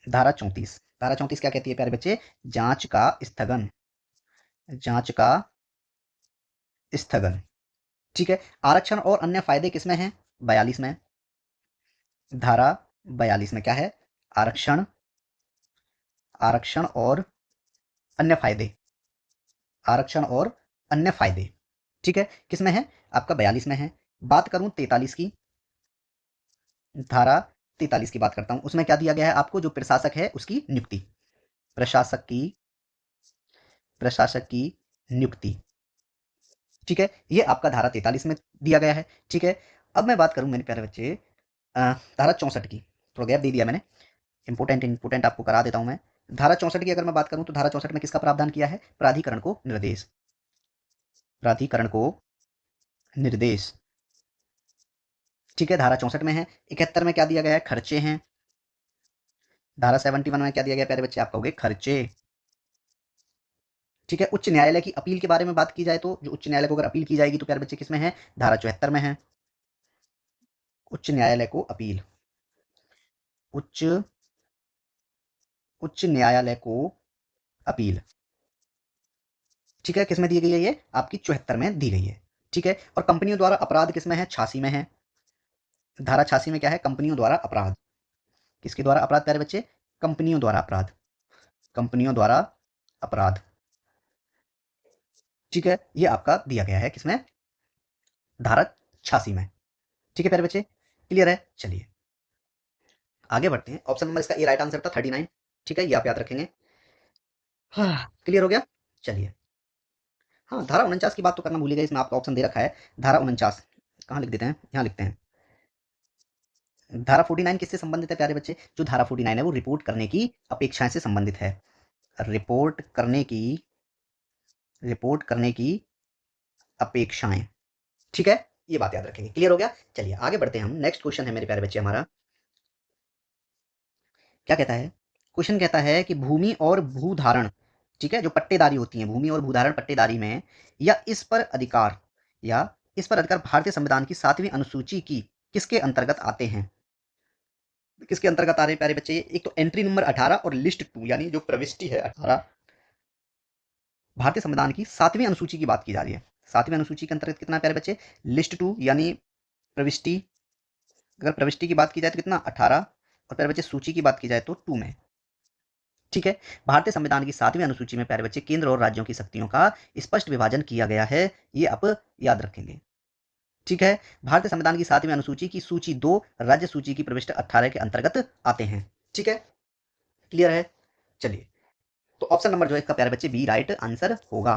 धारा 34 क्या कहती है प्यारे बच्चे, जांच का स्थगन, ठीक है। आरक्षण और अन्य फायदे किसमें हैं, 42 में, धारा 42 में क्या है, आरक्षण और अन्य फायदे, ठीक है। किसमें है, आपका 42 में है। बात करूं 43 की, धारा 43 की बात करता हूं, उसमें क्या दिया गया है आपको, जो प्रशासक है उसकी नियुक्ति, प्रशासक की नियुक्ति, ठीक है। ये आपका धारा 43 में दिया गया है, ठीक है। अब मैं बात करूं मेरे प्यारे बच्चे धारा 64 की, थोड़ा गैप दे दिया मैंने, इंपोर्टेंट आपको करा देता हूं मैं। धारा 64 की अगर मैं बात करूं तो धारा 64 में किसका प्रावधान किया है? प्राधिकरण को निर्देश, प्राधिकरण को निर्देश। ठीक है, धारा 64 में है। 71 में क्या दिया गया है? खर्चे हैं। धारा 71 में क्या दिया गया प्यारे बच्चे? आप कहोगे खर्चे। ठीक है, उच्च न्यायालय की अपील के बारे में बात की जाए तो जो उच्च न्यायालय को अगर अपील की जाएगी तो प्यारे बच्चे किसमें है? धारा 74 में है। उच्च न्यायालय को अपील, उच्च उच्च न्यायालय को अपील, ठीक है, किसमें दी गई है? ये आपकी 74 में दी गई है। ठीक है, और कंपनियों द्वारा अपराध किसमें है? 86 में है। धारा 86 में क्या है? कंपनियों द्वारा अपराध। किसके द्वारा अपराध प्यारे बच्चे? कंपनियों द्वारा अपराध, कंपनियों द्वारा अपराध। ठीक है, ये आपका दिया गया है किसमें? धारा 86 में। ठीक है प्यारे बच्चे, क्लियर है? चलिए आगे बढ़ते हैं। ऑप्शन नंबर इसका ए राइट आंसर था 39। ठीक है, ये आप याद रखेंगे। हाँ, क्लियर हो गया? चलिए, हाँ, धारा 49 की बात तो करना भूल गए, इसमें आपका ऑप्शन दे रखा है धारा 49। कहाँ लिख देते हैं? यहाँ लिखते हैं। धारा 49 किससे संबंधित है प्यारे बच्चे? जो धारा 49 है वो रिपोर्ट करने की अपेक्षाएं से संबंधित है। रिपोर्ट करने की, रिपोर्ट करने की अपेक्षाएं। ठीक है, ये बात याद रखेंगे। क्लियर हो गया? चलिए आगे बढ़ते हैं हम। नेक्स्ट क्वेश्चन है मेरे प्यारे बच्चे हमारा, क्या कहता है? क्वेश्चन कहता है कि भूमि और भूधारण, ठीक है, जो पट्टेदारी होती है, भूमि और भूधारण पट्टेदारी में या इस पर अधिकार, या इस पर अधिकार भारतीय संविधान की 7वीं अनुसूची की किसके अंतर्गत आते हैं? किसके अंतर्गत आ रहे हैं प्यारे बच्चे? एक तो एंट्री नंबर 18 और लिस्ट 2 यानी जो प्रविष्टि है 18, भारतीय संविधान की 7वीं अनुसूची की बात की जा रही है। 7वीं अनुसूची के अंतर्गत कितना प्यारे बच्चे? लिस्ट 2 यानी प्रविष्टि। अगर प्रविष्टि की बात की जाए तो कितना? 18, और प्यारे बच्चे सूची की बात की जाए तो 2 में। ठीक है, भारतीय संविधान की 7वीं अनुसूची में प्यारे बच्चे केंद्र और राज्यों की शक्तियों का स्पष्ट विभाजन किया गया है, ये आप याद रखेंगे। ठीक है, भारतीय संविधान की 7वीं अनुसूची की सूची 2 राज्य सूची की प्रविष्टि 18 के अंतर्गत आते हैं। ठीक है, क्लियर है? चलिए, तो ऑप्शन नंबर जो है इसका प्यारे बच्चे बी राइट आंसर होगा।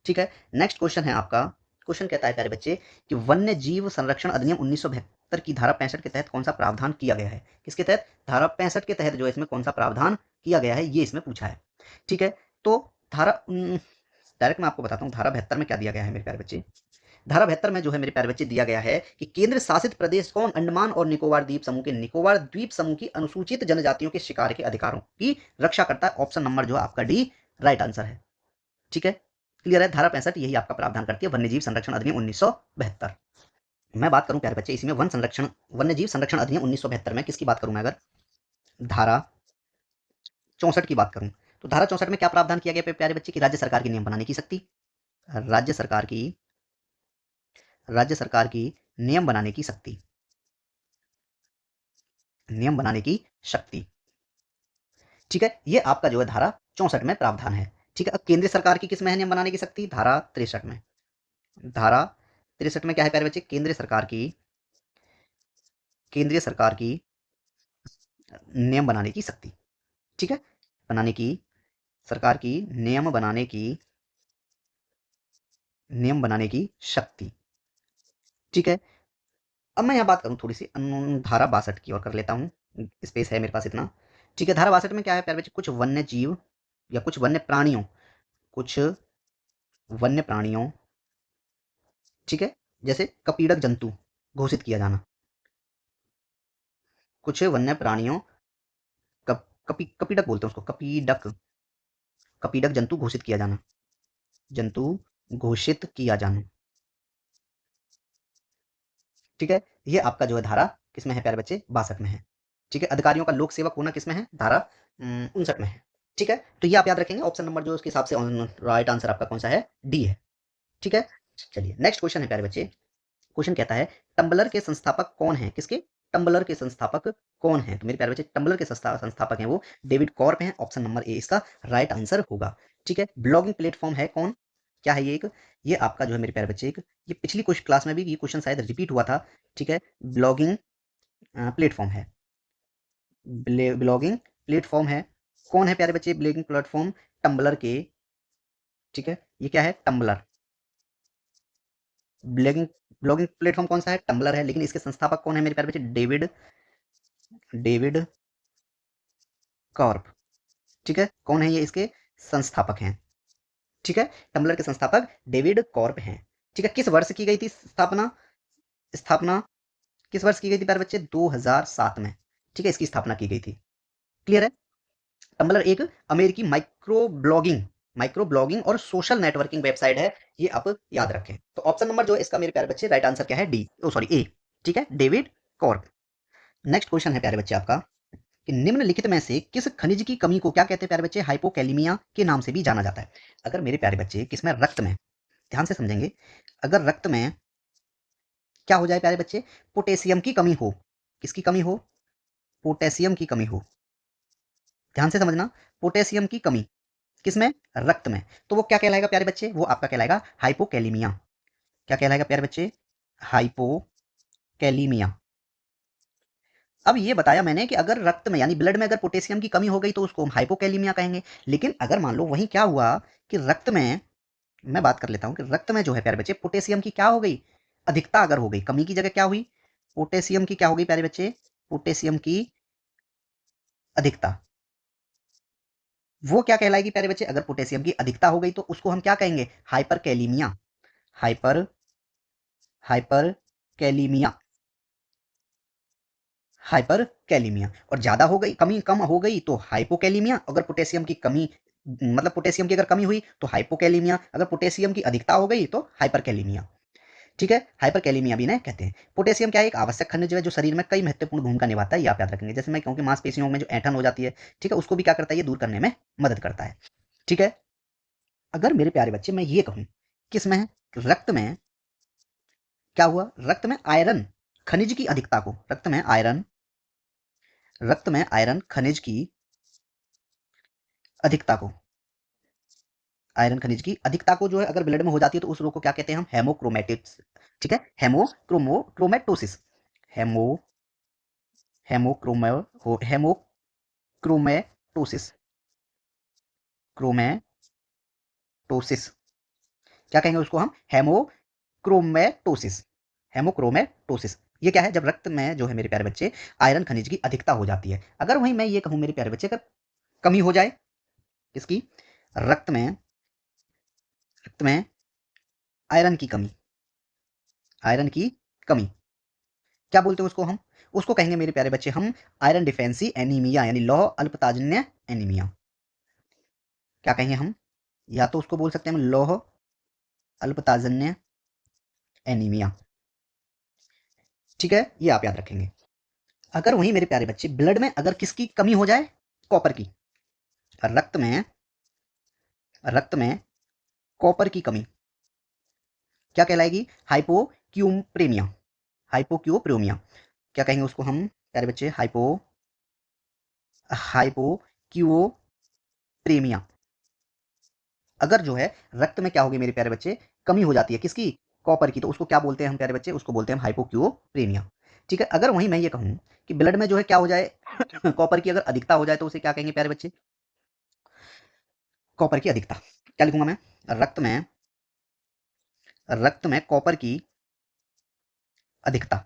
ठीक है, नेक्स्ट क्वेश्चन है आपका। क्वेश्चन कहता है प्यारे बच्चे कि वन्य जीव संरक्षण अधिनियम 1972 की धारा 65 के तहत कौन सा प्रावधान किया गया है? किसके तहत? धारा 65 के तहत जो है इसमें कौन सा प्रावधान किया गया है, ये इसमें पूछा है। ठीक है, तो धारा डायरेक्ट मैं आपको बताता हूँ धारा 72 में क्या दिया गया है मेरे प्यारे बच्चे। धारा 72 में जो है मेरे प्यारे बच्चे दिया गया है कि केंद्र शासित प्रदेश कौन? अंडमान और निकोबार द्वीप समूह के, निकोबार द्वीप समूह की अनुसूचित जनजातियों के शिकार के अधिकारों की रक्षा करता है। ऑप्शन नंबर जो आपका डी राइट आंसर है। ठीक है, क्लियर है? धारा 65 यही आपका प्रावधान करती है, वन्यजीव संरक्षण अधिनियम 1972। मैं बात करूं प्यारे बच्चे इसमें वन संरक्षण, वन्यजीव संरक्षण अधिनियम 1972 में किसकी बात करूं मैं? अगर धारा 64 की बात करूं तो धारा 64 में क्या प्रावधान किया गया प्यारे बच्चे की? राज्य सरकार की नियम बनाने की शक्ति, राज्य सरकार की, राज्य सरकार की नियम बनाने की शक्ति, नियम बनाने की शक्ति। ठीक है, ये आपका जो है धारा 64 में प्रावधान है। ठीक है, अब केंद्र सरकार की किस में है नियम बनाने की शक्ति? धारा 63 में। धारा 63 में क्या है प्यारे बच्चे? केंद्र सरकार की, केंद्रीय सरकार की नियम बनाने की शक्ति। ठीक है, बनाने की, सरकार की नियम बनाने की, नियम बनाने की शक्ति। ठीक है, अब मैं यहाँ बात करूं थोड़ी सी धारा 62 की और कर लेता हूं, स्पेस है मेरे पास इतना। ठीक है, धारा 62 में क्या है प्यारे बच्चे? कुछ वन्य जीव या कुछ वन्य प्राणियों, कुछ वन्य प्राणियों, ठीक है, जैसे कपीड़क जंतु घोषित किया जाना, कुछ वन्य प्राणियों, कपीडक बोलते हैं उसको, कपीडक, कपीडक जंतु घोषित किया जाना, जंतु घोषित किया जाना। ठीक है, ये आपका जो है धारा किसमें है प्यारे बच्चे? 62 में है। ठीक है, अधिकारियों का लोक सेवक होना किसमें है? धारा 59 में है। ठीक है, तो ये आप याद रखेंगे। ऑप्शन नंबर जो उसके हिसाब से राइट आंसर आपका कौन सा है? डी है। ठीक है, चलिए नेक्स्ट क्वेश्चन है प्यारे बच्चे। क्वेश्चन कहता है टम्बलर के संस्थापक कौन है? किसके? टम्बलर के संस्थापक कौन है? तो मेरे प्यारे बच्चे टम्बलर के संस्थापक हैं वो डेविड कॉर्प हैं। ऑप्शन नंबर ए इसका राइट आंसर होगा। ठीक है, ब्लॉगिंग प्लेटफॉर्म है कौन? क्या है ये? एक, ये आपका जो है मेरे प्यारे बच्चे एक, ये पिछली कुछ क्लास में भी ये क्वेश्चन शायद रिपीट हुआ था। ठीक है, ब्लॉगिंग प्लेटफॉर्म है, ब्लॉगिंग प्लेटफॉर्म है। कौन है प्यारे बच्चे ब्लॉगिंग प्लेटफॉर्म? टम्बलर के। ठीक है, ये क्या है? टम्बलर। ब्लॉगिंग, ब्लॉगिंग प्लेटफॉर्म कौन सा है? टम्बलर है, लेकिन इसके संस्थापक कौन है मेरे प्यारे बच्चे? David David Corp. ठीक है, कौन है ये? इसके संस्थापक हैं। ठीक है, टम्बलर के संस्थापक डेविड कॉर्प हैं। ठीक है, किस वर्ष की गई थी स्थापना? स्थापना किस वर्ष की गई थी प्यारे बच्चे? 2007 में। ठीक है, इसकी स्थापना की गई थी। क्लियर है? टम्बलर एक अमेरिकी माइक्रो ब्लॉगिंग और सोशल नेटवर्किंग वेबसाइट है, ये आप याद रखें। तो ऑप्शन नंबर जो है इसका मेरे प्यारे बच्चे राइट आंसर क्या है? डी, ओ सॉरी, ए। ठीक है, डेविड कॉर्प। नेक्स्ट क्वेश्चन है प्यारे बच्चे आपका कि निम्नलिखित में से किस खनिज की कमी को क्या कहते हैं प्यारे बच्चे? हाइपोकैलिमिया के नाम से भी जाना जाता है। अगर मेरे प्यारे बच्चे किसमें? रक्त में, ध्यान से समझेंगे, अगर रक्त में क्या हो जाए प्यारे बच्चे? पोटेशियम की कमी हो। किसकी कमी हो? पोटेशियम की कमी हो। ध्यान से समझना, पोटेशियम की कमी किसमें? रक्त में। तो वो क्या कहलाएगा प्यारे बच्चे? वो आपका कहलाएगा हाइपोकैलिमिया। क्या कहलाएगा प्यारे बच्चे? हाइपोकैलिमिया। अब ये बताया मैंने कि अगर रक्त में यानी ब्लड में अगर पोटेशियम की कमी हो गई तो उसको हम हाइपोकैलिमिया कहेंगे। लेकिन अगर मान लो वहीं क्या हुआ कि रक्त में, मैं बात कर लेता हूं कि रक्त में जो है प्यारे बच्चे पोटेशियम की क्या हो गई? अधिकता अगर हो गई, कमी की जगह क्या हुई? पोटेशियम की क्या हो गई प्यारे बच्चे? पोटेशियम की अधिकता। वो क्या कहलाएगी प्यारे बच्चे? अगर पोटेशियम की अधिकता हो गई तो उसको हम क्या कहेंगे? हाइपरकैलिमिया। हाइपर हाइपरकैलिमिया। हाइपरकैलिमिया। और ज्यादा हो गई, कमी कम हो गई तो हाइपोकैलिमिया। अगर पोटेशियम की कमी, मतलब पोटेशियम की अगर कमी हुई तो हाइपोकैलिमिया। अगर पोटेशियम की अधिकता हो गई तो हाइपरकैलिमिया। ठीक है, हाइपरकैलिमिया भी ना कहते हैं। पोटेशियम क्या है? एक आवश्यक खनिज है जो शरीर में कई महत्वपूर्ण भूमिका निभाता है, ये आप याद रखेंगे। जैसे मैं कहूँ कि मांसपेशियों में जो ऐंठन हो जाती है, ठीक है, उसको भी क्या करता है? ये दूर करने में मदद करता है। ठीक है, अगर मेरे प्यारे बच्चे मैं ये कहूँ किसमें है? रक्त में क्या हुआ? रक्त में आयरन खनिज की अधिकता को, रक्त में आयरन खनिज की अधिकता को, आयरन खनिज की अधिकता को जो है अगर ब्लड में हो जाती है तो उस रोग को क्या कहते हैं हम? हेमोक्रोमेटिक्स। ठीक है, हेमोक्रोमेटोसिस। हेमो हेमोक्रोमो हेमोक्रोमेटोसिस। क्रोमेटोसिस क्या कहेंगे उसको हम? हेमोक्रोमेटोसिस। हेमोक्रोमेटोसिस ये क्या है? जब रक्त में जो है मेरे प्यारे बच्चे आयरन खनिज की अधिकता हो जाती है। अगर वहीं मैं ये कहूं मेरे प्यारे बच्चे, अगर कमी हो जाए किसकी? रक्त में, रक्त में आयरन की कमी, आयरन की कमी क्या बोलते हैं उसको हम? उसको कहेंगे मेरे प्यारे बच्चे हम आयरन डिफेंसी एनीमिया, यानी लौह अल्पताजन्य एनीमिया। क्या कहेंगे हम? या तो उसको बोल सकते हैं हम लौह अल्पताजन्य एनीमिया। ठीक है, ये आप याद रखेंगे। अगर वहीं मेरे प्यारे बच्चे ब्लड में अगर किसकी कमी हो जाए? कॉपर की। रक्त में, रक्त में कॉपर की कमी क्या कहलाएगी? हाइपोक्यूप्रेमिया। हाइपोक्यूप्रेमिया क्या कहेंगे उसको हम प्यारे बच्चे? हाइपोक्यूप्रेमिया। अगर जो है रक्त में क्या होगी मेरे प्यारे बच्चे? कमी हो जाती है किसकी? कॉपर की, तो उसको क्या बोलते हैं हम प्यारे बच्चे? उसको बोलते हैं हाइपोक्यूप्रेमिया। ठीक है, अगर वहीं मैं ये कहूं कि ब्लड में जो है क्या हो जाए कॉपर की अगर अधिकता हो जाए तो उसे क्या कहेंगे प्यारे बच्चे? कॉपर की अधिकता क्या लिखूंगा मैं? रक्त में, रक्त में कॉपर की अधिकता।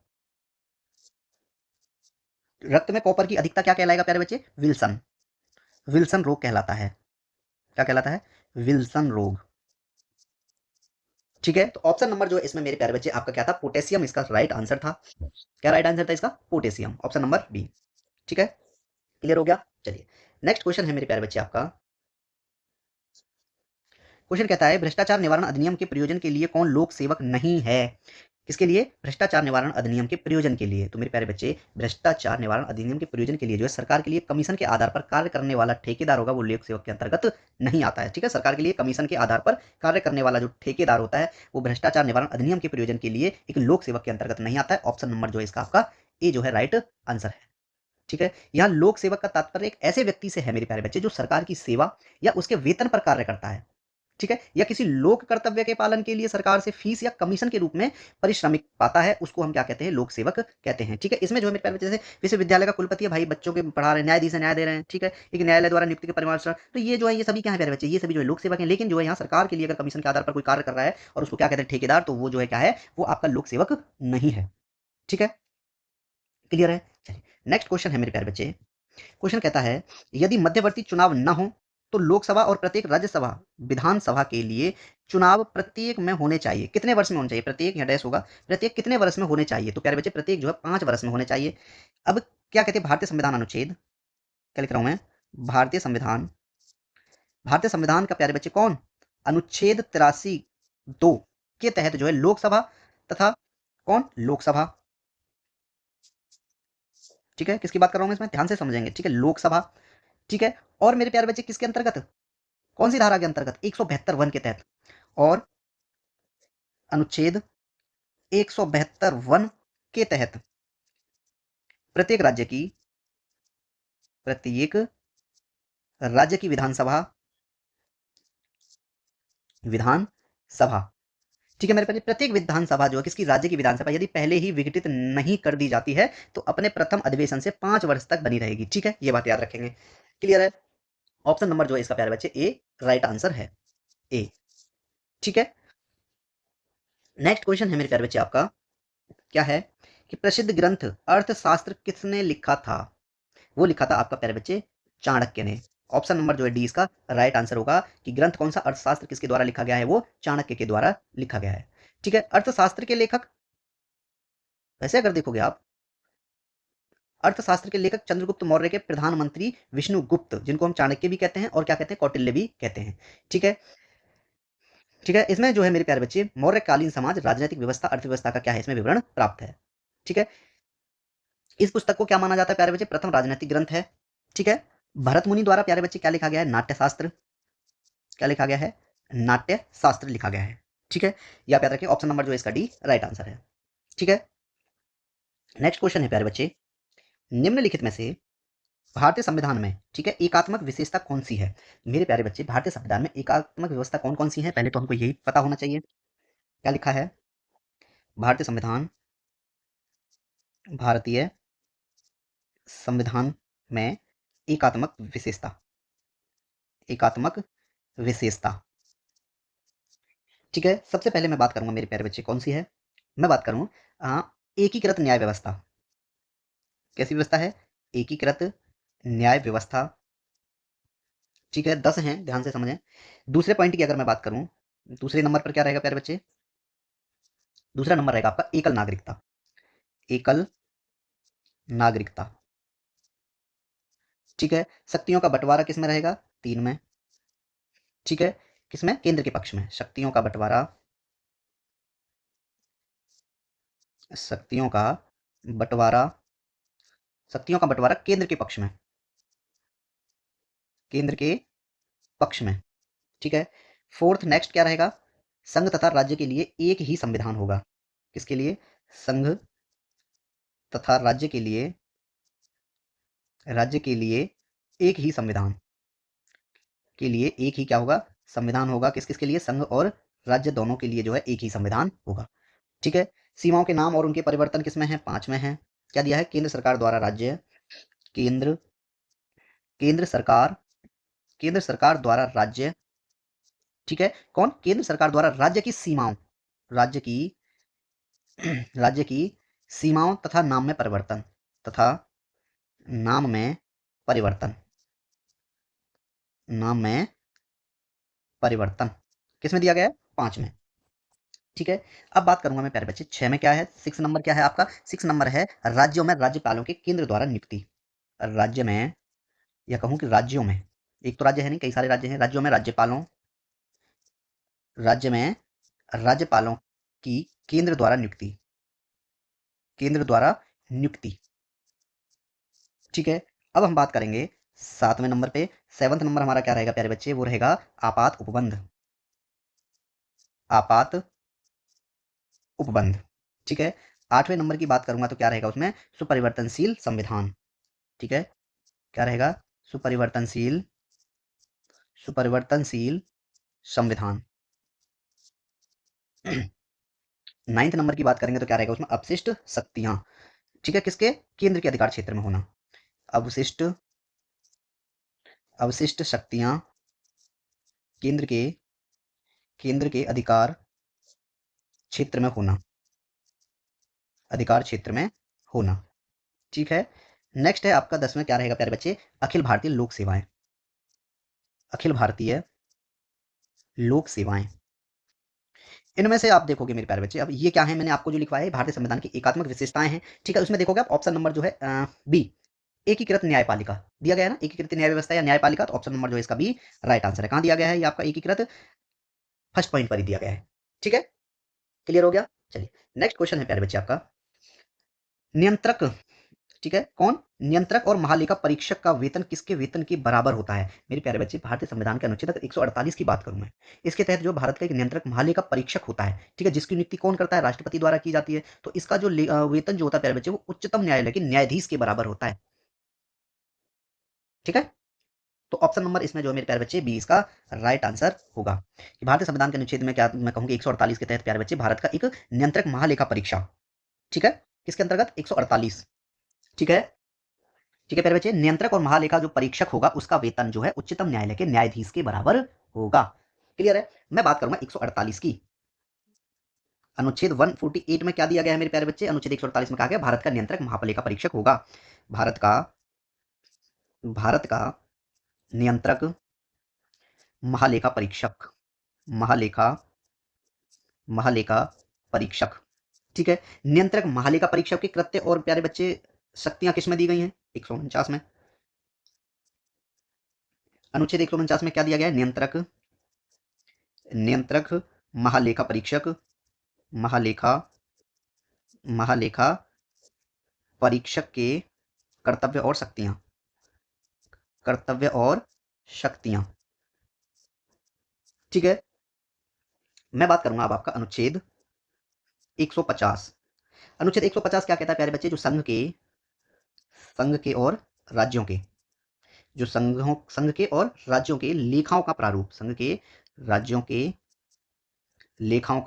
रक्त में कॉपर की अधिकता क्या कहलाएगा प्यारे बच्चे? विल्सन। विल्सन रोग कहलाता है। क्या कहलाता है? विल्सन रोग। ठीक है, तो ऑप्शन नंबर जो है इसमें मेरे प्यारे बच्चे आपका क्या था? पोटेशियम इसका राइट आंसर था। क्या राइट आंसर था इसका? Potassium, option number B. ठीक है, क्लियर हो गया? चलिए, नेक्स्ट क्वेश्चन है मेरे प्यारे बच्चे आपका। क्वेश्चन कहता है भ्रष्टाचार निवारण अधिनियम के प्रयोजन के लिए कौन लोक सेवक नहीं है? किसके लिए? भ्रष्टाचार निवारण अधिनियम के प्रयोजन के लिए। तो मेरे प्यारे बच्चे भ्रष्टाचार निवारण अधिनियम के प्रयोजन के लिए जो है सरकार के लिए कमीशन के आधार पर कार्य करने वाला ठेकेदार होगा, वो लोक सेवक के अंतर्गत नहीं आता है। ठीक है, सरकार के लिए कमीशन के आधार पर कार्य करने वाला जो ठेकेदार होता है वो भ्रष्टाचार निवारण अधिनियम के प्रयोजन के लिए एक लोक सेवक के अंतर्गत नहीं आता है। ऑप्शन नंबर जो है इसका आपका ए जो है राइट आंसर है। ठीक है, यहाँ लोक सेवक का तात्पर्य एक ऐसे व्यक्ति से है मेरे प्यारे बच्चे जो सरकार की सेवा या उसके वेतन पर कार्य करता है। ठीक है, या किसी लोक कर्तव्य के पालन के लिए सरकार से फीस या कमीशन के रूप में परिश्रमिक पाता है, उसको हम क्या कहते हैं? लोक सेवक कहते हैं। ठीक है, इसमें जो है मेरे प्यारे बच्चे जैसे विश्वविद्यालय का कुलपति है, भाई बच्चों के पढ़ा रहे हैं, न्यायाधीश है, न्याय दे रहे हैं। ठीक है, एक न्यायालय द्वारा नियुक्ति के परिमाण, तो ये जो है ये सभी क्या है प्यारे बच्चे? ये सभी जो है लोक सेवक हैं। लेकिन जो है यहाँ सरकार के लिए अगर कमीशन के आधार पर कोई कार्य कर रहा है और उसको क्या कहते हैं? ठेकेदार, तो वो जो है क्या है? वो आपका लोक सेवक नहीं है। ठीक है, क्लियर है? चलिए, नेक्स्ट क्वेश्चन है मेरे प्यारे बच्चे, क्वेश्चन कहता है यदि मध्यवर्ती चुनाव न हो तो लोकसभा और प्रत्येक राज्यसभा विधानसभा के लिए चुनाव प्रत्येक में होने चाहिए, कितने वर्ष में होने चाहिए, प्रत्येक या डैश होगा, प्रत्येक कितने वर्ष में होने चाहिए, तो प्यारे बच्चे प्रत्येक जो है 5 वर्ष में होने चाहिए। अब क्या कहते हैं, भारतीय संविधान अनुच्छेद, क्या लिख रहा हूं मैं, भारतीय संविधान, भारतीय संविधान का प्यारे बच्चे कौन, अनुच्छेद 83(2) के तहत जो है लोकसभा तथा कौन, लोकसभा, ठीक है, किसकी बात कर रहा हूं मैं इसमें, ध्यान से समझेंगे, ठीक है, लोकसभा, ठीक है, और मेरे प्यारे बच्चे किसके अंतर्गत, कौन सी धारा के अंतर्गत, 172 के तहत, और अनुच्छेद 172 के तहत प्रत्येक राज्य की, प्रत्येक राज्य की विधानसभा, विधानसभा, ठीक है मेरे पास, प्रत्येक विधानसभा जो है किसकी, राज्य की विधानसभा, यदि पहले ही विघटित नहीं कर दी जाती है तो अपने प्रथम अधिवेशन से 5 वर्ष तक बनी रहेगी, ठीक है, ये बात याद रखेंगे, क्लियर है। ऑप्शन नंबर जो है इसका प्यारे बच्चे ए राइट आंसर है, ए, ठीक है। नेक्स्ट क्वेश्चन है मेरे प्यारे बच्चे आपका, क्या है कि प्रसिद्ध ग्रंथ अर्थशास्त्र किसने लिखा था, वो लिखा था आपका प्यारे बच्चे चाणक्य ने। ऑप्शन नंबर जो है डी इसका राइट आंसर होगा कि ग्रंथ कौन सा, अर्थशास्त्र किसके द्वारा लिखा गया है, वो चाणक्य के द्वारा लिखा गया है, ठीक है। अर्थशास्त्र के लेखक, वैसे अगर देखोगे आप, अर्थशास्त्र के लेखक चंद्रगुप्त मौर्य के प्रधानमंत्री विष्णुगुप्त, जिनको हम चाणक्य भी कहते हैं और क्या कहते हैं, कौटिल्य भी कहते हैं, ठीक है, ठीक है। इसमें जो है मेरे प्यारे बच्चे मौर्यकालीन समाज, राजनीतिक व्यवस्था, अर्थव्यवस्था का क्या है इसमें विवरण प्राप्त है, ठीक है। इस पुस्तक को क्या माना जाता है प्यारे बच्चे, प्रथम राजनीतिक ग्रंथ है, ठीक है। भरत मुनि द्वारा प्यारे बच्चे क्या लिखा गया है, नाट्यशास्त्र, क्या लिखा गया है, नाट्य शास्त्र लिखा गया है, ठीक है। या याद रखिए ऑप्शन नंबर जो है इसका डी राइट आंसर है, ठीक है। नेक्स्ट क्वेश्चन है प्यारे बच्चे, निम्नलिखित में से भारतीय संविधान में, ठीक है, एकात्मक विशेषता कौन सी है, मेरे प्यारे बच्चे भारतीय संविधान में एकात्मक व्यवस्था कौन कौन सी है, पहले तो हमको यही पता होना चाहिए, क्या लिखा है, भारतीय संविधान, भारतीय संविधान में एकात्मक विशेषता, एकात्मक विशेषता, ठीक है। सबसे पहले मैं बात करूंगा मेरे प्यारे बच्चे कौन सी है, मैं बात करूं एकीकृत न्याय व्यवस्था, कैसी व्यवस्था है, एकीकृत न्याय व्यवस्था, ठीक है, 10 हैं, ध्यान से समझें। दूसरे पॉइंट की अगर मैं बात करूं, दूसरे नंबर पर क्या रहेगा प्यारे बच्चे, दूसरा नंबर रहेगा आपका एकल नागरिकता, एकल नागरिकता, ठीक है। शक्तियों का बंटवारा किसमें रहेगा, 3 में, ठीक है, किसमें, केंद्र के पक्ष में, शक्तियों का बंटवारा, शक्तियों का बंटवारा, शक्तियों का बंटवारा केंद्र के पक्ष में, केंद्र के पक्ष में, ठीक है। फोर्थ नेक्स्ट क्या रहेगा, संघ तथा राज्य के लिए एक ही संविधान होगा, किसके लिए, संघ तथा राज्य के लिए, राज्य के लिए एक ही संविधान, के लिए एक ही क्या होगा, संविधान होगा, किस किस के लिए, संघ और राज्य दोनों के लिए जो है एक ही संविधान होगा, ठीक है। सीमाओं के नाम और उनके परिवर्तन किसमें है, 5 में है, क्या दिया है, केंद्र सरकार द्वारा राज्य, केंद्र, केंद्र सरकार, केंद्र सरकार द्वारा राज्य, ठीक है, कौन, केंद्र सरकार द्वारा राज्य की सीमाओं, राज्य की राज्य की सीमाओं तथा नाम में परिवर्तन, तथा नाम में परिवर्तन, नाम में परिवर्तन किसमें दिया गया है, 5 में, ठीक है। अब बात करूंगा मैं प्यारे बच्चे 6 में क्या है, 6 नंबर क्या है आपका, 6 नंबर है राज्यों में राज्यपालों के केंद्र द्वारा नियुक्ति, राज्य में, या कहूं कि राज्यों में, एक तो राज्य है नहीं, कई सारे राज्य हैं, राज्यों में राज्यपालों, राज्य में राज्यपालों की केंद्र द्वारा नियुक्ति, केंद्र द्वारा नियुक्ति, ठीक है। अब हम बात करेंगे 7वें नंबर पे, 7वां नंबर हमारा क्या रहेगा प्यारे बच्चे, वो रहेगा आपात उपबंध, आपात उपबंध, ठीक है। 8वें नंबर की बात करूंगा तो क्या रहेगा उसमें, सुपरिवर्तनशील संविधान, ठीक है, क्या रहेगा, सुपरिवर्तनशील, सुपरिवर्तनशील संविधान। 9th नंबर की बात करेंगे तो क्या रहेगा उसमें, अपशिष्ट शक्तियां, ठीक है, किसके, केंद्र के अधिकार क्षेत्र में होना, अवशिष्ट, अवशिष्ट शक्तियां केंद्र के, केंद्र के अधिकार क्षेत्र में होना, अधिकार क्षेत्र में होना, ठीक है। नेक्स्ट है आपका 10 में क्या रहेगा प्यारे बच्चे, अखिल भारतीय लोक सेवाएं। अखिल भारतीय लोक सेवाएं, इनमें से आप देखोगे मेरे प्यारे बच्चे, अब ये क्या है, मैंने आपको जो लिखवाया है भारतीय संविधान की एकात्मक विशेषताएं हैं, ठीक है। उसमें देखोगे आप ऑप्शन नंबर जो है बी, एकीकृत न्यायपालिका दिया गया है ना, एकीकृत न्याय व्यवस्था या न्यायपालिका, तो ऑप्शन नंबर जो है इसका बी राइट आंसर है। कहां दिया गया है ये आपका एकीकृत, फर्स्ट पॉइंट पर ही दिया गया है, ठीक है। क्लियर हो गया। चलिए नेक्स्ट क्वेश्चन है प्यारे बच्चे आपका, नियंत्रक, ठीक है, कौन, नियंत्रक और महालेखा परीक्षक का वेतन किसके वेतन के बराबर होता है। मेरे प्यारे बच्चे, भारतीय संविधान के अनुच्छेद 148 की बात करूं मैं, इसके तहत जो भारत का एक नियंत्रक महालेखा परीक्षक होता है, ठीक है, जिसकी नियुक्ति कौन करता है, राष्ट्रपति द्वारा की जाती है, तो इसका जो वेतन जो होता है प्यारे बच्चे, वो उच्चतम न्यायालय के न्यायाधीश के बराबर होता है, ठीक है। तो ऑप्शन नंबर इसमें जो है मेरे प्यारे बच्चे बी इसका राइट आंसर होगा, कि भारतीय संविधान के अनुच्छेद में क्या मैं कहूंगी 148 के तहत प्यारे बच्चे भारत का एक नियंत्रक महालेखा परीक्षा, ठीक है, किसके अंतर्गत 148, ठीक है। ठीक है प्यारे बच्चे, नियंत्रक और महालेखा जो परीक्षक होगा उसका वेतन जो है उच्चतम न्यायालय के न्यायाधीश के बराबर होगा। क्लियर है। मैं बात करूंगा 148 की, अनुच्छेद 148 में क्या दिया गया है मेरे प्यारे बच्चे, अनुच्छेद 148 में कहा गया भारत का नियंत्रक महालेखा परीक्षक होगा, भारत का भारत का नियंत्रक महालेखा परीक्षक, महालेखा महालेखा परीक्षक, ठीक है। नियंत्रक महालेखा परीक्षक के कृत्य और प्यारे बच्चे शक्तियां किसमें दी गई हैं, 149 में, अनुच्छेद 149 में क्या दिया गया है, नियंत्रक नियंत्रक महालेखा परीक्षक, महालेखा महालेखा परीक्षक के कर्तव्य और शक्तियां, कर्तव्य और शक्तियां, ठीक है। मैं बात करूंगा अब आपका अनुच्छेद 150। अनुच्छेद 150 क्या कहता है प्यारे बच्चे, जो संघ के और राज्यों के, जो संघ के और राज्यों के लेखाओं का प्रारूप, संघ के राज्यों के लेखाओं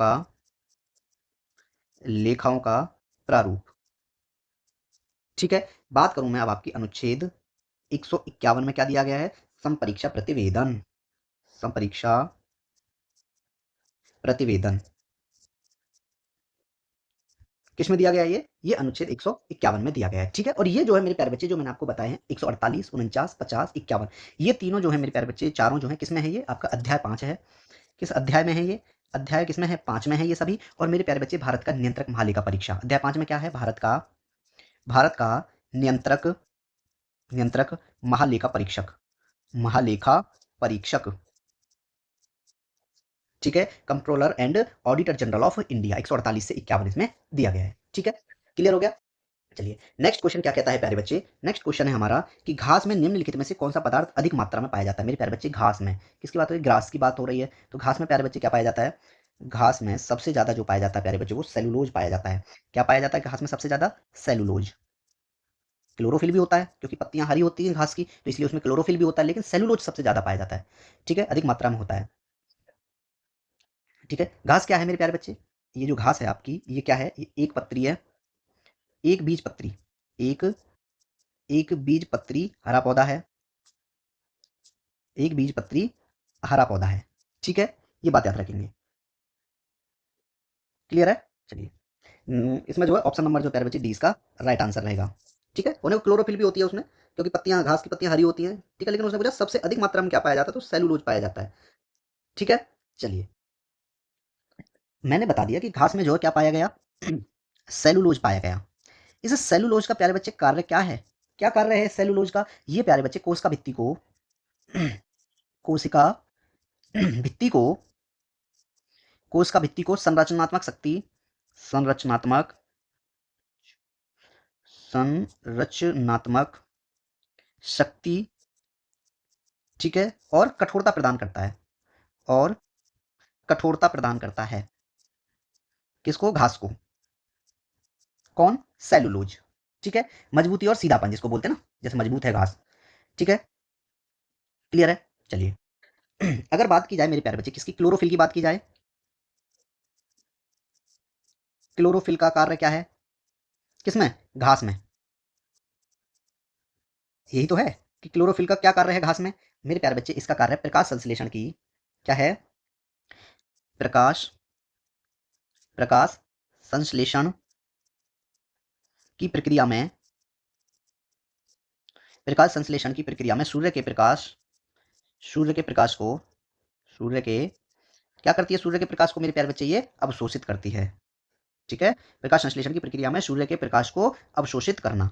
का प्रारूप, ठीक है। बात करूं मैं अब आपकी अनुच्छेद 151 में क्या दिया गया है, संपरीक्षा प्रतिवेदन, संपरीक्षा प्रतिवेदन किसमें दिया गया है, ये अनुच्छेद 151 में दिया गया है, ठीक है। और ये जो है मेरे प्यारे बच्चे जो मैंने आपको बताए हैं 148, 49, 50, 51, ये तीनों जो है मेरे प्यारे बच्चे, चारों जो है किसमें है, ये आपका अध्याय 5 है, किस अध्याय में है ये, अध्याय किसमें है, 5 में है ये सभी। और मेरे प्यारे बच्चे भारत का नियंत्रक महालेखा परीक्षा, अध्याय 5 में क्या है, भारत का नियंत्रक नियंत्रक महालेखा परीक्षक, महालेखा परीक्षक, ठीक है, controller and auditor general of India, 148 से 51 इसमें दिया गया है, ठीक है। क्लियर हो गया। चलिए नेक्स्ट क्वेश्चन क्या कहता है प्यारे बच्चे, नेक्स्ट क्वेश्चन है हमारा कि घास में निम्नलिखित में से कौन सा पदार्थ अधिक मात्रा में पाया जाता है। मेरे प्यारे बच्चे घास में किसकी बात हो रही है, ग्रास की बात हो रही है, तो घास में प्यारे बच्चे क्या पाया जाता है, घास में सबसे ज्यादा जो पाया जाता है प्यारे बच्चे वो सेलुलोज पाया जाता है। क्या पाया जाता है घास में सबसे ज्यादा, सेलुलोज। क्लोरोफिल भी होता है क्योंकि पत्तियां हरी होती हैं घास की, तो इसलिए उसमें क्लोरोफिल भी होता है, लेकिन सेलुलोज सबसे ज्यादा पाया जाता है, ठीक है, अधिक मात्रा में होता है, ठीक है। घास क्या है मेरे प्यारे बच्चे, ये जो घास है आपकी ये क्या है, ये एक पत्री है, एक बीज पत्री, एक एक बीज पत्री हरा पौधा है, एक बीज पत्री हरा पौधा है, ठीक है। ये बात याद रखेंगे। क्लियर है। चलिए इसमें जो है ऑप्शन नंबर जो प्यारे बच्चे डी इसका राइट आंसर रहेगा, ठीक है। उन्हें क्लोरोफिल भी होती है उसमें, क्योंकि पत्तियां घास की पत्तियां हरी होती हैं, ठीक है, लेकिन उसने पूछा सबसे अधिक मात्रा में क्या पाया जाता है, तो सेलुलोज पाया जाता है, ठीक है। चलिए मैंने बता दिया कि घास में जो है क्या पाया गया, सेलुलोज पाया गया। इस सेलुलोज का प्यारे बच्चे कार्य क्या है, क्या कार्य है सेलुलोज का, ये प्यारे बच्चे कोशिका भित्ति को कोशिका भित्ति को कोशिका भित्ति को संरचनात्मक शक्ति, संरचनात्मक संरचनात्मक शक्ति, ठीक है, और कठोरता प्रदान करता है, और कठोरता प्रदान करता है, किसको, घास को, कौन, सेलुलोज, ठीक है। मजबूती और सीधापन जिसको बोलते हैं ना, जैसे मजबूत है घास, ठीक है। क्लियर है। चलिए अगर बात की जाए मेरे प्यारे बच्चे किसकी, क्लोरोफिल की बात की जाए, क्लोरोफिल का कार्य क्या है, किसमें, घास में, यही तो है कि क्लोरोफिल का क्या कार्य है घास में, मेरे प्यारे बच्चे इसका कार्य है प्रकाश संश्लेषण की, क्या है, प्रकाश प्रकाश संश्लेषण की प्रक्रिया में, प्रकाश संश्लेषण की प्रक्रिया में सूर्य के प्रकाश को सूर्य के क्या करती है, सूर्य के प्रकाश को मेरे प्यारे बच्चे ये अवशोषित करती है। ठीक है, प्रकाश संश्लेषण की प्रक्रिया में सूर्य के प्रकाश को अवशोषित करना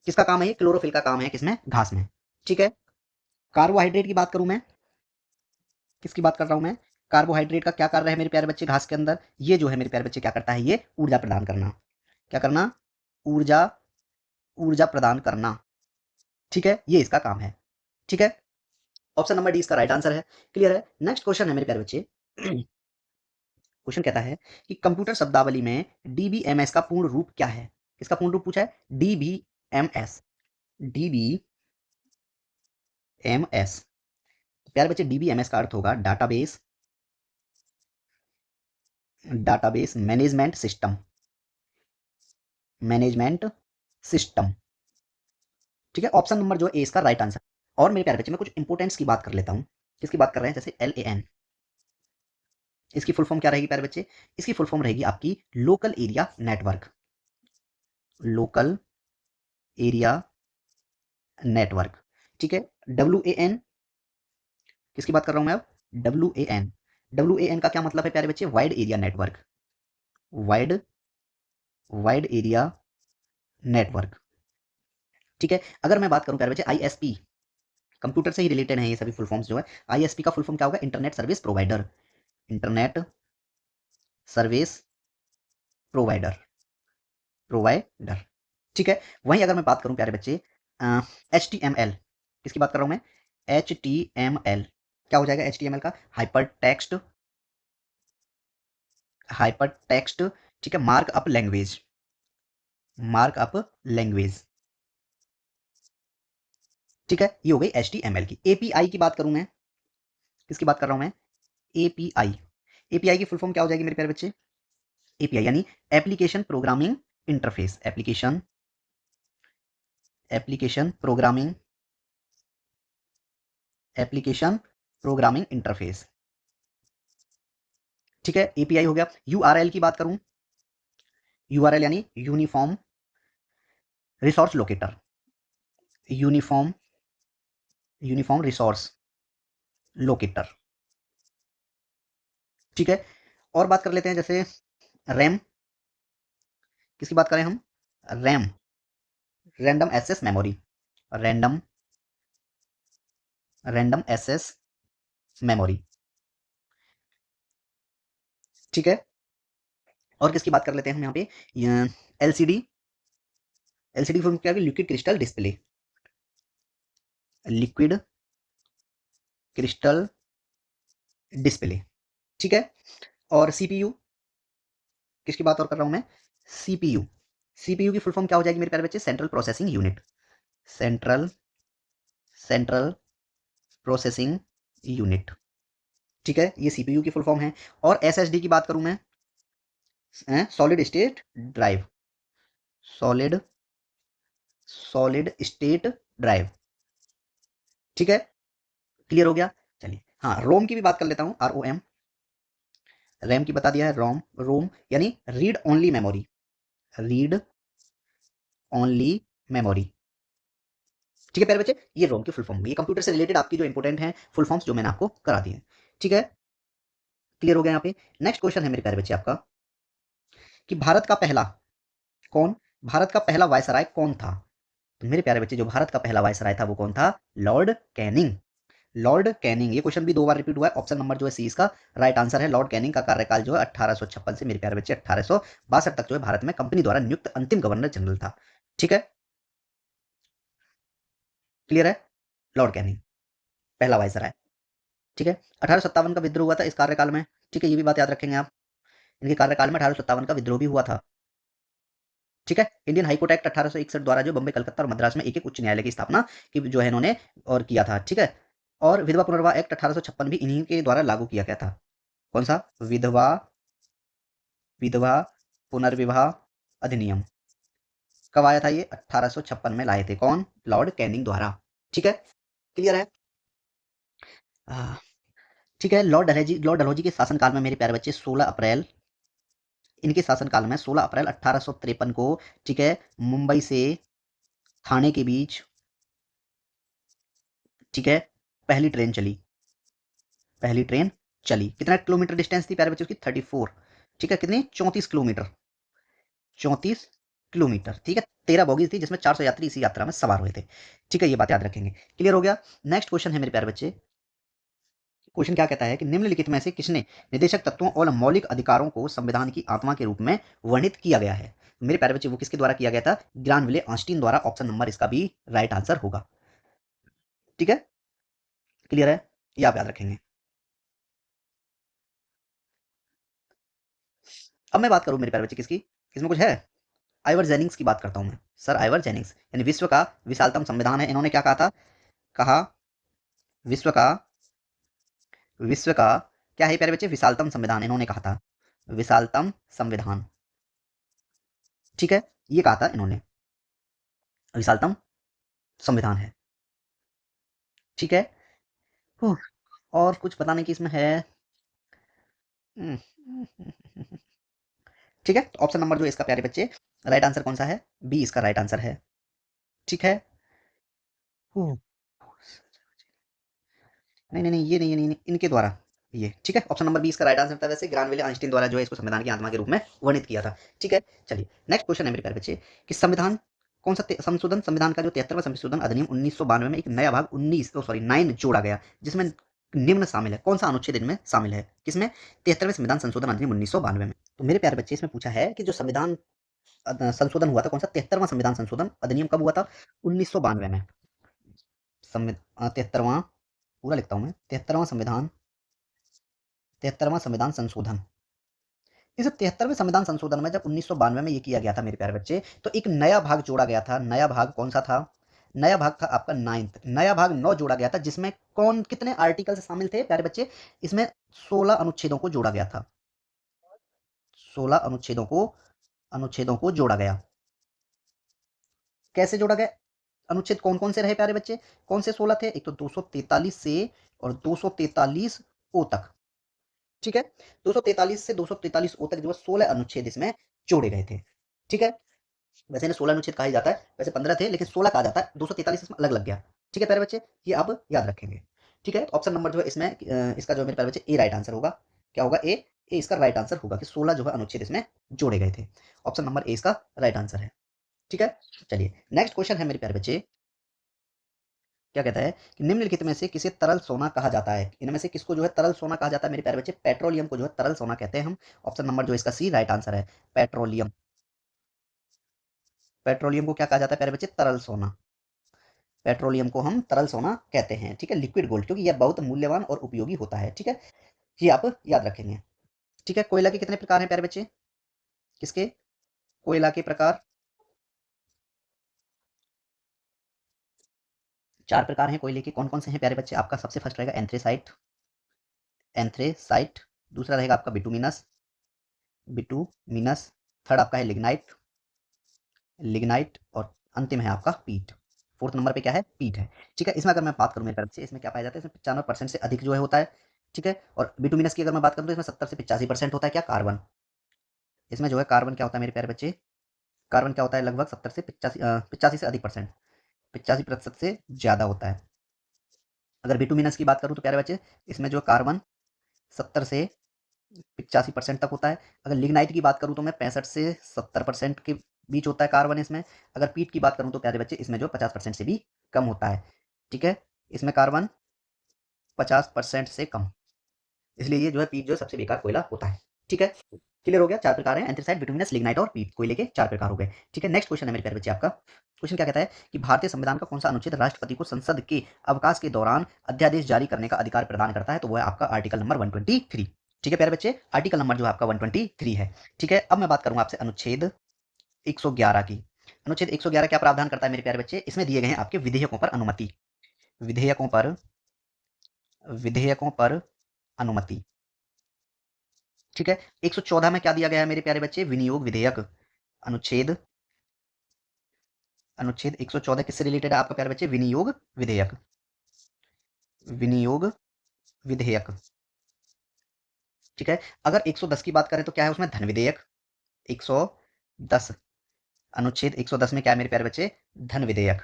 किसका काम है, ये क्लोरोफिल का काम है, किसमें, घास में। ठीक है, कार्बोहाइड्रेट की बात करूं मैं, किसकी बात कर रहा हूं मैं, कार्बोहाइड्रेट का क्या कार्य है मेरे प्यारे बच्चे घास के अंदर, ये जो है मेरे प्यारे बच्चे क्या करता है, ये ऊर्जा प्रदान करना, क्या करना, ऊर्जा ऊर्जा प्रदान करना। ठीक है, ये इसका काम है। ठीक है, ऑप्शन नंबर डी इसका राइट आंसर है। क्लियर है। नेक्स्ट क्वेश्चन है मेरे प्यारे बच्चे, क्वेश्चन कहता है कि कंप्यूटर शब्दावली में डीबीएमएस का पूर्ण रूप क्या है, किसका पूर्ण रूप पूछा है, डीबीएमएस। डीबीएमएस प्यारे बच्चे डीबीएमएस का अर्थ होगा डाटाबेस मैनेजमेंट सिस्टम। ठीक है, ऑप्शन नंबर जो है इसका राइट आंसर। और मेरे प्यारे बच्चे मैं कुछ इंपोर्टेंट्स की बात कर लेता हूं, किसकी बात कर रहे हैं, जैसे LAN, इसकी फुल फॉर्म क्या रहेगी प्यारे बच्चे, इसकी फुल फॉर्म रहेगी आपकी local area network. Local area network. ठीक है, WAN, किसकी बात कर रहा हूं मैं अब, WAN का क्या मतलब है प्यारे बच्चे, wide area network, wide area network. ठीक है, अगर मैं बात करूं प्यारे बच्चे ISP, कंप्यूटर से ही रिलेटेड है ये सभी फुल फॉर्म्स जो है, ISP का फुल फॉर्म क्या होगा, internet service provider, internet service provider. ठीक है, वहीं अगर मैं बात करूं प्यारे बच्चे HTML, किसकी बात कर रहा हूं मैं, HTML क्या हो जाएगा, HTML का हाइपर टेक्स्ट। ठीक है, मार्कअप लैंग्वेज। ठीक है, ये हो गई HTML की। API की बात करूं मैं, किसकी बात कर रहा हूं मैं, API की फुल फॉर्म क्या हो जाएगी मेरे प्यारे बच्चे, API यानी application programming interface, application programming interface. ठीक है, API हो गया। URL की बात करूं, URL यानी uniform resource locator, uniform resource locator. ठीक है, और बात कर लेते हैं जैसे रैम, किसकी बात करें हम, RAM random access memory, random access memory. ठीक है, और किसकी बात कर लेते हैं हम यहाँ पे, LCD फॉर्म क्या है, लिक्विड क्रिस्टल डिस्प्ले। ठीक है, और CPU, किसकी बात और कर रहा हूं मैं, CPU की फुल फॉर्म क्या हो जाएगी मेरे प्यारे बच्चे, सेंट्रल प्रोसेसिंग यूनिट। ठीक है, ये CPU की फुल फॉर्म है। और SSD की बात करूं मैं, सॉलिड स्टेट ड्राइव। ठीक है, क्लियर हो गया। चलिए, हाँ, रोम की भी बात कर लेता हूं, ROM, रैम की बता दिया है, रोम यानी रीड ओनली मेमोरी। ठीक है प्यारे बच्चे, ये रोम की फुल फॉर्म, ये कंप्यूटर से रिलेटेड आपकी जो इंपोर्टेंट है फुल फॉर्म्स जो मैंने आपको करा दिए। ठीक है, क्लियर हो गया यहाँ पे। नेक्स्ट क्वेश्चन है मेरे प्यारे बच्चे आपका कि भारत का पहला वायसराय कौन था। तो मेरे प्यारे बच्चे जो भारत का पहला वायसराय था वो कौन था, लॉर्ड कैनिंग। ये क्वेश्चन भी 2 बार रिपीट हुआ है। ऑप्शन नंबर जो है सी इसका राइट आंसर है। लॉर्ड कैनिंग का कार्यकाल जो है 1856 से मेरे प्यारे बच्चे 1862 तक जो है भारत में कंपनी द्वारा नियुक्त अंतिम गवर्नर जनरल था। ठीक है, क्लियर है, लॉर्ड कैनिंग पहला वायसराय। ठीक है, 1857 का विद्रोह हुआ था इस कार्यकाल में। ठीक है, ये भी बात याद रखेंगे आप, इनके कार्यकाल में 1857 का विद्रोह भी हुआ था। ठीक है, इंडियन हाईकोर्ट एक्ट 1861 द्वारा जो बम्बई, कलकत्ता और मद्रास में एक एक उच्च न्यायालय की स्थापना की जो है इन्होंने और किया था। ठीक है, और विधवा पुनर्विवाह एक्ट 1856 भी इन्हीं के द्वारा लागू किया गया था। कौन सा, विधवा पुनर्विवाह अधिनियम कब आया था, ये 1856 में लाए थे, कौन, लॉर्ड कैनिंग द्वारा। ठीक है, क्लियर है। ठीक है, लॉर्ड डलहौजी के शासनकाल में मेरे प्यारे बच्चे 16 अप्रैल इनके शासनकाल में 16 अप्रैल 1853 को, ठीक है, मुंबई से थाने के बीच, ठीक है, पहली ट्रेन चली। पहली ट्रेन चली। कितना किलोमीटर डिस्टेंस थी प्यारे बच्चों की? 34। ठीक है, कितनी? 34 किलोमीटर। 34 किलोमीटर, ठीक है। 13 बोगी थी जिसमें 400 यात्री इसी यात्रा में सवार हुए थे। ठीक है, ये बात याद रखेंगे। क्लियर हो गया। नेक्स्ट क्वेश्चन है मेरे प्यारे बच्चे। क्वेश्चन क्या कहता है कि निम्नलिखित में से किसने निदेशक तत्वों और मौलिक अधिकारों को संविधान की आत्मा के रूप में वर्णित किया गया है? मेरे प्यारे बच्चे, वो किसके द्वारा किया गया था? ग्रानविले ऑस्टिन द्वारा। ऑप्शन नंबर इसका भी राइट आंसर होगा। ठीक है, क्लियर है, ये आप याद रखेंगे। अब मैं बात करूं मेरे प्यारे बच्चे किसकी, किसमें कुछ है? आइवर जेनिंग्स की बात करता हूं मैं। सर आइवर जेनिंग्स, यानी विश्व का विशालतम संविधान है। इन्होंने क्या कहा था? कहा विश्व का, विश्व का क्या है प्यारे बच्चे? विशालतम संविधान इन्होंने कहा था। विशालतम संविधान, ठीक है, ये कहा था इन्होंने, विशालतम संविधान है। ठीक है। हुँ, और कुछ बताने की इसमें है? हम्म, ठीक है, तो ऑप्शन नंबर जो है इसका प्यारे बच्चे राइट आंसर कौन सा है? बी इसका राइट आंसर है। ठीक है। हुँ, नहीं नहीं नहीं, ये नहीं, ये नहीं, नहीं, इनके द्वारा, ये ठीक है। ऑप्शन नंबर बी इसका राइट आंसर था। वैसे ग्रानविले आइंस्टीन द्वारा जो है इसको संविधान की आत्मा के रूप में वर्णित किया था। ठीक है, चलिए नेक्स्ट क्वेश्चन है मेरे प्यारे बच्चे कि संविधान कौन सा संशोधन, संविधान का जो 73वां संशोधन अधिनियम 1992 में एक नया भाग 9 जोड़ा गया, जिसमें निम्न शामिल है। कौन सा अनुच्छेद इनमें शामिल है? किसमें? 73वें संविधान संशोधन अधिनियम 1992 में। तो मेरे प्यारे बच्चे, इसमें पूछा है कि जो संविधान संशोधन हुआ था, कौन सा? 73वां संविधान संशोधन अधिनियम कब हुआ था? 1992 में। 73वां, पूरा लिखता हूं मैं, 73वां संविधान संशोधन। इस 73वें संविधान संशोधन में जब 1992 में ये किया गया था मेरे प्यारे बच्चे, तो एक नया भाग जोड़ा गया था। नया भाग कौन सा था? नया भाग था आपका 9th। नया भाग 9 जोड़ा गया था, जिसमें कौन कितने आर्टिकल शामिल थे प्यारे बच्चे? इसमें 16 अनुच्छेदों को जोड़ा गया था। 16 अनुच्छेदों को जोड़ा गया। कैसे जोड़ा गया? अनुच्छेद कौन कौन से रहे प्यारे बच्चे? कौन से 16 थे? एक तो 243 से और 243 ओ तक। ठीक है, 243 से 243 ओ तक जो है 16 अनुच्छेद इसमें जोड़े गए थे। ठीक है, वैसे इन्हें 16 अनुच्छेद कहा ही जाता है। वैसे 15 थे लेकिन 16 कहा जाता है, 243 इसमें अलग लग गया। ठीक है प्यारे बच्चे, ये आप याद रखेंगे। ठीक है, ऑप्शन नंबर जो है इसमें इसका जो है मेरे प्यारे बच्चे ए राइट आंसर होगा। क्या होगा? ए। ए इसका राइट आंसर होगा कि 16 जो है अनुच्छेद इसमें जोड़े गए थे। ऑप्शन नंबर ए इसका राइट आंसर है। ठीक है, चलिए नेक्स्ट क्वेश्चन है मेरे प्यारे बच्चे। क्या कहता है कि निम्नलिखित में से किसे तरल सोना कहा जाता है? इनमें से किसको जो है तरल सोना कहा जाता है मेरे प्यारे बच्चे? पेट्रोलियम को जो है तरल सोना कहते हैं हम। ऑप्शन नंबर जो इसका सी राइट आंसर है, पेट्रोलियम। पेट्रोलियम को क्या कहा जाता है प्यारे बच्चे? तरल सोना। पेट्रोलियम को हम तरल सोना कहते हैं। ठीक है, लिक्विड गोल्ड, क्योंकि यह बहुत मूल्यवान और उपयोगी होता है। ठीक है, ये आप याद रखेंगे। ठीक है, कोयला के कितने प्रकार हैं प्यारे बच्चे? किसके? कोयला के प्रकार 4 प्रकार हैं कोयले के। कौन कौन से हैं प्यारे बच्चे? आपका सबसे फर्स्ट रहेगा एंथ्रेसाइट। एंथ्रेसाइट। दूसरा रहेगा आपका बिटुमिनस। बिटुमिनस। थर्ड आपका है लिग्नाइट। लिग्नाइट। और अंतिम है आपका पीट। फोर्थ नंबर पे क्या है? पीट है। ठीक है, इसमें अगर मैं बात करूं मेरे तरफ से, इसमें क्या पाया जाता है? इसमें 95% से अधिक जो है होता है। ठीक है, और बिटुमिनस की अगर मैं बात करूं तो इसमें 70 से 85% होता है क्या? कार्बन। इसमें जो है कार्बन क्या होता है मेरे प्यारे बच्चे? कार्बन क्या होता है? लगभग 70 से 85 से अधिक परसेंट, 85% से ज्यादा होता है। अगर बिटुमिनस की बात करूं तो प्यारे बच्चे, इसमें जो कार्बन 70 से 85% तक होता है। अगर लिग्नाइट की बात करूं तो मैं 65 से 70% के बीच होता है कार्बन इसमें। अगर पीट की बात करूं तो प्यारे बच्चे, इसमें जो 50% से भी कम होता है। ठीक है, इसमें कार्बन 50% से कम, इसलिए ये जो है पीट जो है सबसे बेकार कोयला होता है। ठीक है, क्लियर हो गया। 4 प्रकार हैं, एंथ्रेसाइट, बिटुमिनस, लिग्नाइट और पीट। कोयले के 4 प्रकार हो गए। ठीक है, नेक्स्ट क्वेश्चन है मेरे प्यारे बच्चे आपका। क्वेश्चन क्या कहता है कि भारतीय संविधान का कौन सा अनुच्छेद राष्ट्रपति को संसद के अवकाश के दौरान अध्यादेश जारी करने का अधिकार प्रदान करता है? तो वो है आपका आर्टिकल नंबर 123। ठीक है प्यारे बच्चे, आर्टिकल नंबर जो है आपका 123 है। ठीक है, अब मैं बात करूंगा आपसे अनुच्छेद 111 की। अनुच्छेद 111 क्या प्रावधान करता है मेरे प्यारे बच्चे? इसमें दिए गए हैं आपके विधेयकों पर अनुमति। विधेयकों पर, विधेयकों पर अनुमति। ठीक है, 114 में क्या दिया गया है मेरे प्यारे बच्चे? विनियोग विधेयक। अनुच्छेद, अनुच्छेद 114 किससे रिलेटेड है आपका प्यारे बच्चे? विनियोग विधेयक। विनियोग विधेयक। ठीक है, अगर 110 की बात करें तो क्या है उसमें? धन विधेयक। 110, अनुच्छेद 110 में क्या है मेरे प्यारे बच्चे? धन विधेयक,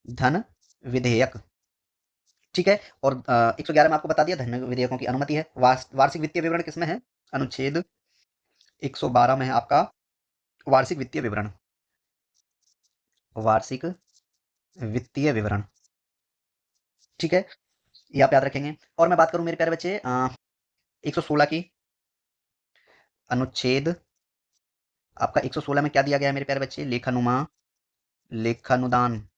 धन विधेयक, ठीक है। और 111 में आपको बता दिया धन विधेयकों की अनुमति है। वार्षिक वित्तीय विवरण किसमें है? अनुच्छेद 112 में है आपका वार्षिक वित्तीय विवरण, वार्षिक वित्तीय विवरण, ठीक है, ये आप याद रखेंगे। और मैं बात करूं मेरे प्यारे बच्चे 116 की, अनुच्छेद आपका 116 में क्या दिया गया है मेरे प्यारे बच्चे? लेखानुमा, लेखानुदान,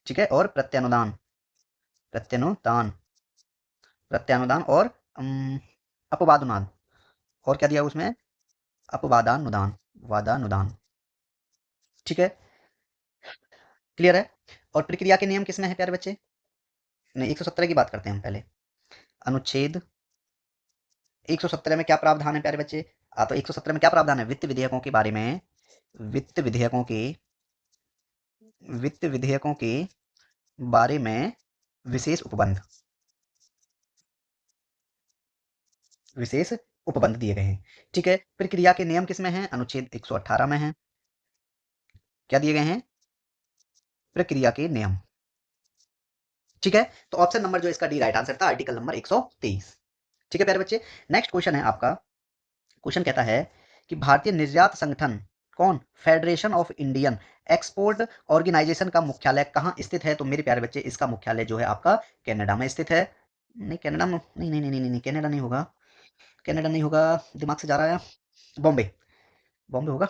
ठीक है, और प्रत्यानुदान, प्रत्यानुदान, प्रत्यानुदान और अपवादानुदान, और क्या दिया उसमें? अपवादानुदान, वादानुदान, ठीक है, क्लियर है। और प्रक्रिया के नियम किसमें है प्यारे बच्चे? नहीं, 117 की बात करते हैं हम पहले। अनुच्छेद 117 में क्या प्रावधान है प्यारे बच्चे? तो 117 में क्या प्रावधान है? वित्त विधेयकों के बारे में, वित्त विधेयकों के, वित्त विधेयकों के बारे में विशेष उपबंध, विशेष उपबंध दिए गए हैं, ठीक है। प्रक्रिया के नियम किसमें हैं? अनुच्छेद 118 में है। क्या दिए गए हैं? प्रक्रिया के नियम, ठीक है। तो ऑप्शन नंबर जो इसका डी राइट आंसर था, आर्टिकल नंबर 123, ठीक है प्यारे बच्चे। नेक्स्ट क्वेश्चन है आपका, क्वेश्चन कहता है कि भारतीय निर्यात संगठन कौन federation of Indian export organisation का मुख्यालय कहाँ स्थित है? तो मेरे प्यारे बच्चे इसका मुख्यालय जो है आपका कनाडा में स्थित है। नहीं कनाडा में नहीं नहीं नहीं नहीं नहीं कनाडा नहीं होगा, कनाडा नहीं होगा, दिमाग से जा रहा है। बॉम्बे, बॉम्बे होगा।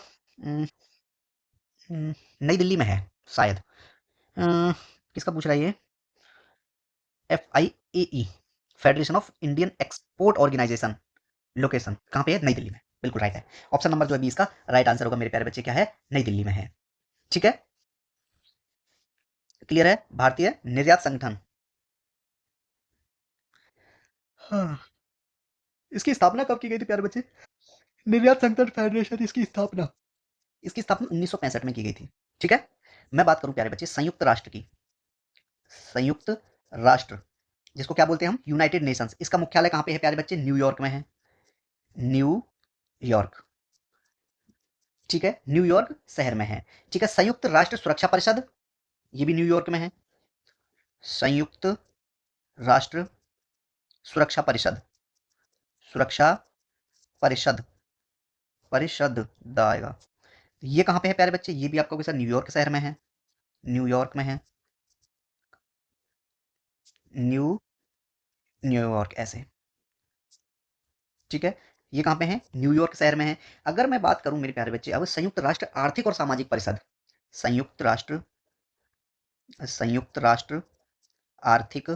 नई दिल्ली में है शायद। किसका पूछ रहा है ये? FIAE, federation of Indian export organisation, location कहाँ पे है? नई दिल्ली में, बिल्कुल राइट है। ऑप्शन नंबर जो है 20 का राइट आंसर होगा मेरे प्यारे बच्चे, क्या है? नई दिल्ली में है, ठीक है, क्लियर है। भारतीय निर्यात संगठन, हाँ, इसकी स्थापना कब की गई थी प्यारे बच्चे? निर्यात संगठन फेडरेशन, इसकी स्थापना 1965 में की गई थी, ठीक है। मैं बात करूं प्यारे बच्चे संयुक्त राष्ट्र की, संयुक्त राष्ट्र जिसको क्या बोलते हैं हम? यूनाइटेड नेशंस, इसका मुख्यालय कहां पे है प्यारे बच्चे? न्यूयॉर्क में है, न्यूयॉर्क, ठीक है, न्यूयॉर्क शहर में है, ठीक है। संयुक्त राष्ट्र सुरक्षा परिषद, ये भी न्यूयॉर्क में है, संयुक्त राष्ट्र सुरक्षा परिषद, सुरक्षा परिषद, परिषद द आएगा, ये कहां पे है प्यारे बच्चे? ये भी आपको कैसा? न्यूयॉर्क शहर में है, न्यूयॉर्क में है, न्यूयॉर्क ऐसे, ठीक है, ये कहां पे है? न्यूयॉर्क शहर में है। अगर मैं बात करूं मेरे प्यारे बच्चे अब संयुक्त राष्ट्र आर्थिक और सामाजिक परिषद, संयुक्त राष्ट्र, संयुक्त राष्ट्र आर्थिक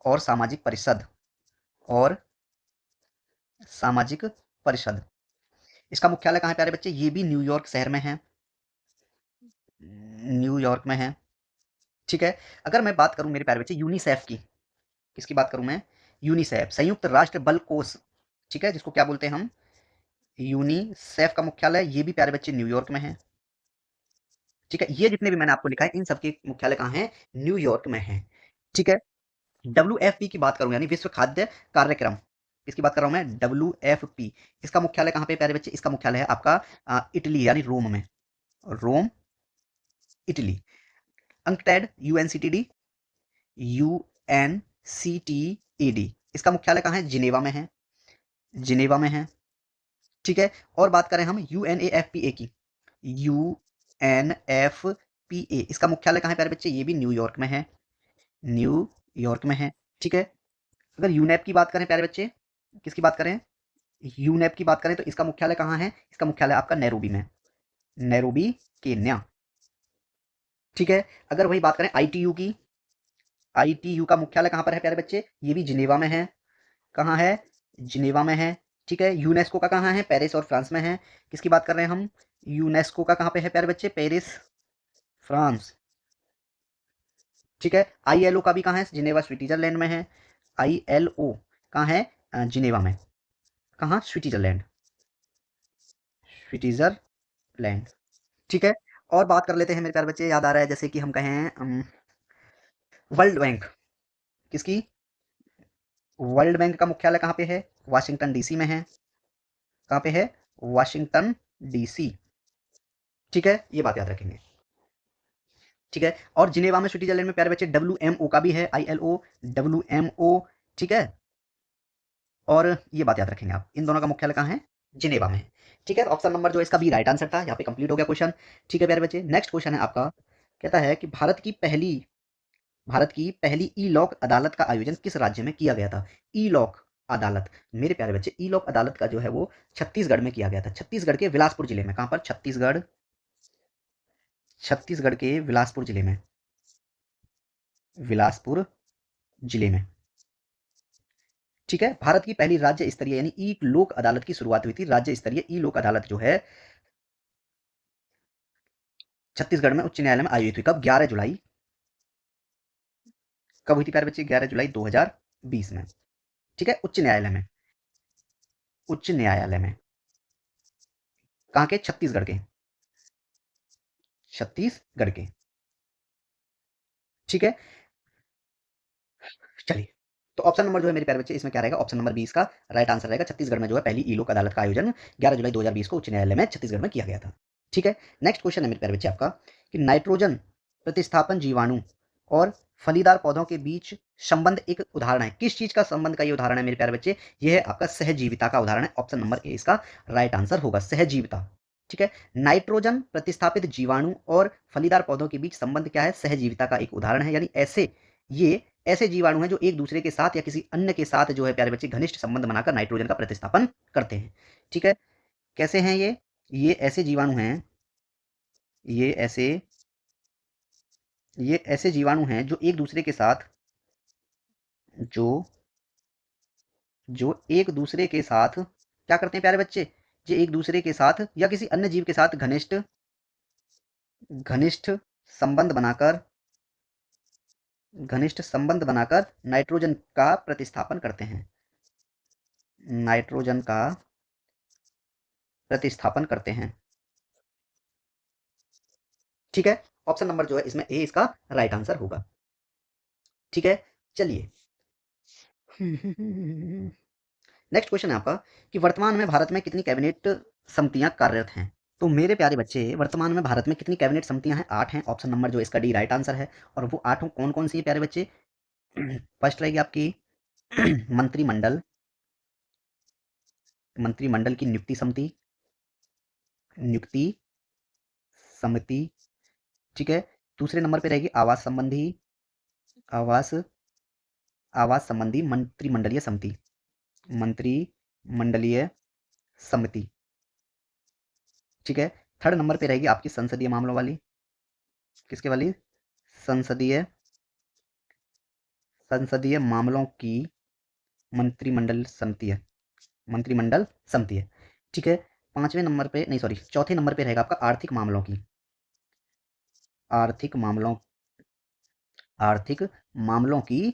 और सामाजिक परिषद, और सामाजिक परिषद, इसका मुख्यालय कहां है प्यारे बच्चे? ये भी न्यूयॉर्क शहर में है, न्यूयॉर्क में है, ठीक है। अगर मैं बात करूं मेरे प्यारे बच्चे यूनिसेफ की, किसकी बात करूं मैं? यूनिसेफ, संयुक्त राष्ट्र बल कोष, ठीक है, जिसको क्या बोलते हैं हम? यूनिसेफ का मुख्यालय, ये भी प्यारे बच्चे न्यूयॉर्क में है, ठीक है। ये जितने भी मैंने आपको लिखा है इन सबके मुख्यालय कहाँ है? न्यूयॉर्क में है, ठीक है। WFP की बात करूं, यानी विश्व खाद्य कार्यक्रम, इसकी बात कर रहा हूं मैं, WFP, इसका मुख्यालय कहां पे प्यारे बच्चे? इसका मुख्यालय है आपका इटली, यानी रोम में, रोम, इटली। अंकटैड, UNCTD, UNCTAD, इसका मुख्यालय कहां है? जिनेवा में है, जिनेवा में है, ठीक है। और बात करें हम UNAFPA की, UNFPA, इसका मुख्यालय कहां है प्यारे बच्चे? ये भी न्यूयॉर्क में है, न्यूयॉर्क में है, ठीक है। अगर यूनेप की बात करें प्यारे बच्चे, किसकी बात करें? यूनेप की बात करें तो इसका मुख्यालय कहाँ है? इसका मुख्यालय आपका नैरोबी में, नैरोबी, केन्या, ठीक है। अगर वही बात करें ITU की, ITU का मुख्यालय कहाँ पर है प्यारे बच्चे? ये भी जिनेवा में है, कहाँ है? जिनेवा में है, ठीक है। यूनेस्को का कहाँ है? पेरिस और फ्रांस में है। किसकी बात कर रहे हैं हम? यूनेस्को का कहाँ पे है प्यारे बच्चे? पेरिस, फ्रांस, ठीक है। ILO का भी कहाँ है? जिनेवा, स्विट्जरलैंड में है। ILO कहाँ है? जिनेवा में, कहाँ? स्विट्जरलैंड, स्विट्जरलैंड, ठीक है। और बात कर लेते हैं मेरे प्यारे बच्चे, याद आ रहा है जैसे कि हम कहें वर्ल्ड बैंक, किसकी? वर्ल्ड बैंक का मुख्यालय कहाँ पे है? वाशिंगटन DC में है, कहाँ पे है? Washington DC. ठीक है, ये बात याद रखेंगे। ठीक है, और जिनेवा में स्विट्जरलैंड में प्यारे बच्चे WMO का भी है, ILO, WMO। ठीक है, और ये बात याद रखेंगे आप, इन दोनों का मुख्यालय कहाँ है? जिनेवा में है। ठीक है, ऑप्शन नंबर जो है इसका बी राइट आंसर था। यहाँ पे कंप्लीट हो गया क्वेश्चन। ठीक है प्यारे बच्चे, नेक्स्ट क्वेश्चन है आपका, कहता है कि भारत की पहली ई लॉक अदालत का आयोजन किस राज्य में किया गया था? ई लॉक अदालत, मेरे प्यारे बच्चे, ई लॉक अदालत का जो है वो छत्तीसगढ़ में किया गया था। छत्तीसगढ़ के बिलासपुर जिले में। कहां पर? छत्तीसगढ़ के बिलासपुर जिले में। बिलासपुर जिले में। ठीक है, भारत की पहली राज्य स्तरीय यानी ई लोक अदालत की शुरुआत हुई थी। राज्य स्तरीय ई लोक अदालत जो है छत्तीसगढ़ में उच्च न्यायालय में आयोजित हुई। कब? 11 जुलाई। कब हुई थी प्यारे बच्चे? 11 जुलाई 2020 में। ठीक है, उच्च न्यायालय में। उच्च न्यायालय में कहाँ के? छत्तीसगढ़ के। छत्तीसगढ़ के। ठीक है, चलिए, तो ऑप्शन नंबर जो है मेरे प्यारे बच्चे इसमें क्या रहेगा? ऑप्शन नंबर 20 का राइट आंसर रहेगा। छत्तीसगढ़ में जो है पहली ई लोक अदालत का आयोजन 11 जुलाई 2020 को उच्च न्यायालय में छत्तीसगढ़ में किया गया था। ठीक है, नेक्स्ट क्वेश्चन है मेरे प्यारे बच्चे आपका कि नाइट्रोजन प्रतिस्थापन जीवाणु और फलीदार पौधों के बीच संबंध एक उदाहरण है। किस चीज का संबंध का ये उदाहरण है मेरे प्यारे बच्चे? ये है आपका सहजीविता का उदाहरण है। ऑप्शन नंबर ए इसका राइट आंसर होगा, सहजीविता। ठीक है, नाइट्रोजन प्रतिस्थापित जीवाणु और फलीदार पौधों के बीच संबंध क्या है? सहजीविता का एक उदाहरण है। यानी ये ऐसे जीवाणु हैं जो एक दूसरे के साथ या किसी अन्य के साथ जो है प्यारे बच्चे घनिष्ठ संबंध बनाकर नाइट्रोजन का प्रतिस्थापन करते हैं। ठीक है, कैसे हैं ये ऐसे जीवाणु हैं, ये ऐसे ये ऐसे जीवाणु हैं जो एक दूसरे के साथ जो जो एक दूसरे के साथ क्या करते हैं प्यारे बच्चे? जो एक दूसरे के साथ या किसी अन्य जीव के साथ घनिष्ठ घनिष्ठ संबंध बनाकर घनिष्ठ संबंध बनाकर नाइट्रोजन का प्रतिस्थापन करते हैं। नाइट्रोजन का प्रतिस्थापन करते हैं। ठीक है, ऑप्शन नंबर जो है इसमें ए इसका राइट आंसर होगा। ठीक है, चलिए, नेक्स्ट क्वेश्चन है आपका कि वर्तमान में भारत में कितनी कैबिनेट समितियां कार्यरत हैं? तो मेरे प्यारे बच्चे, वर्तमान में भारत में कितनी कैबिनेट समितियां हैं? 8 हैं। ऑप्शन नंबर जो इसका डी राइट आंसर है। और वो 8 कौन कौन सी है प्यारे बच्चे? फर्स्ट रहेगी आपकी मंत्रिमंडल मंत्रिमंडल की नियुक्ति समिति। ठीक है, दूसरे नंबर पे रहेगी आवास आवास संबंधी मंत्रिमंडलीय समिति। ठीक है, थर्ड नंबर पे रहेगी आपकी संसदीय मामलों वाली। किसके वाली? संसदीय संसदीय मामलों की मंत्रिमंडल समिति है। ठीक है, पांचवें नंबर पे नहीं, सॉरी, चौथे नंबर पे रहेगा आपका आर्थिक मामलों की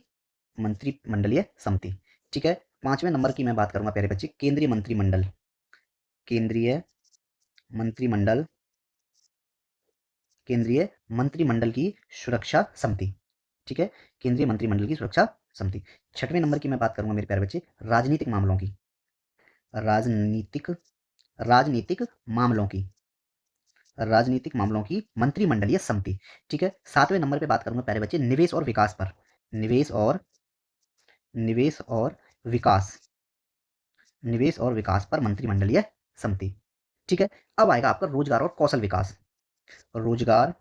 मंत्रिमंडलीय समिति। ठीक है, पांचवें नंबर की मैं बात करूंगा प्यारे बच्चे, केंद्रीय मंत्रिमंडल केंद्रीय मंत्रिमंडल की सुरक्षा समिति। ठीक है, केंद्रीय मंत्रिमंडल की सुरक्षा समिति। छठवें नंबर की मैं बात करूंगा मेरे प्यारे बच्चे, राजनीतिक मामलों की राजनीतिक राजनीतिक मामलों की राजनीतिक मामलों की मंत्रिमंडलीय समिति। ठीक है, सातवें नंबर पे बात करूंगा प्यारे बच्चे निवेश और विकास पर। निवेश और विकास निवेश और विकास पर मंत्रिमंडलीय समिति। ठीक है, अब आएगा आपका रोजगार और कौशल विकास। रोजगार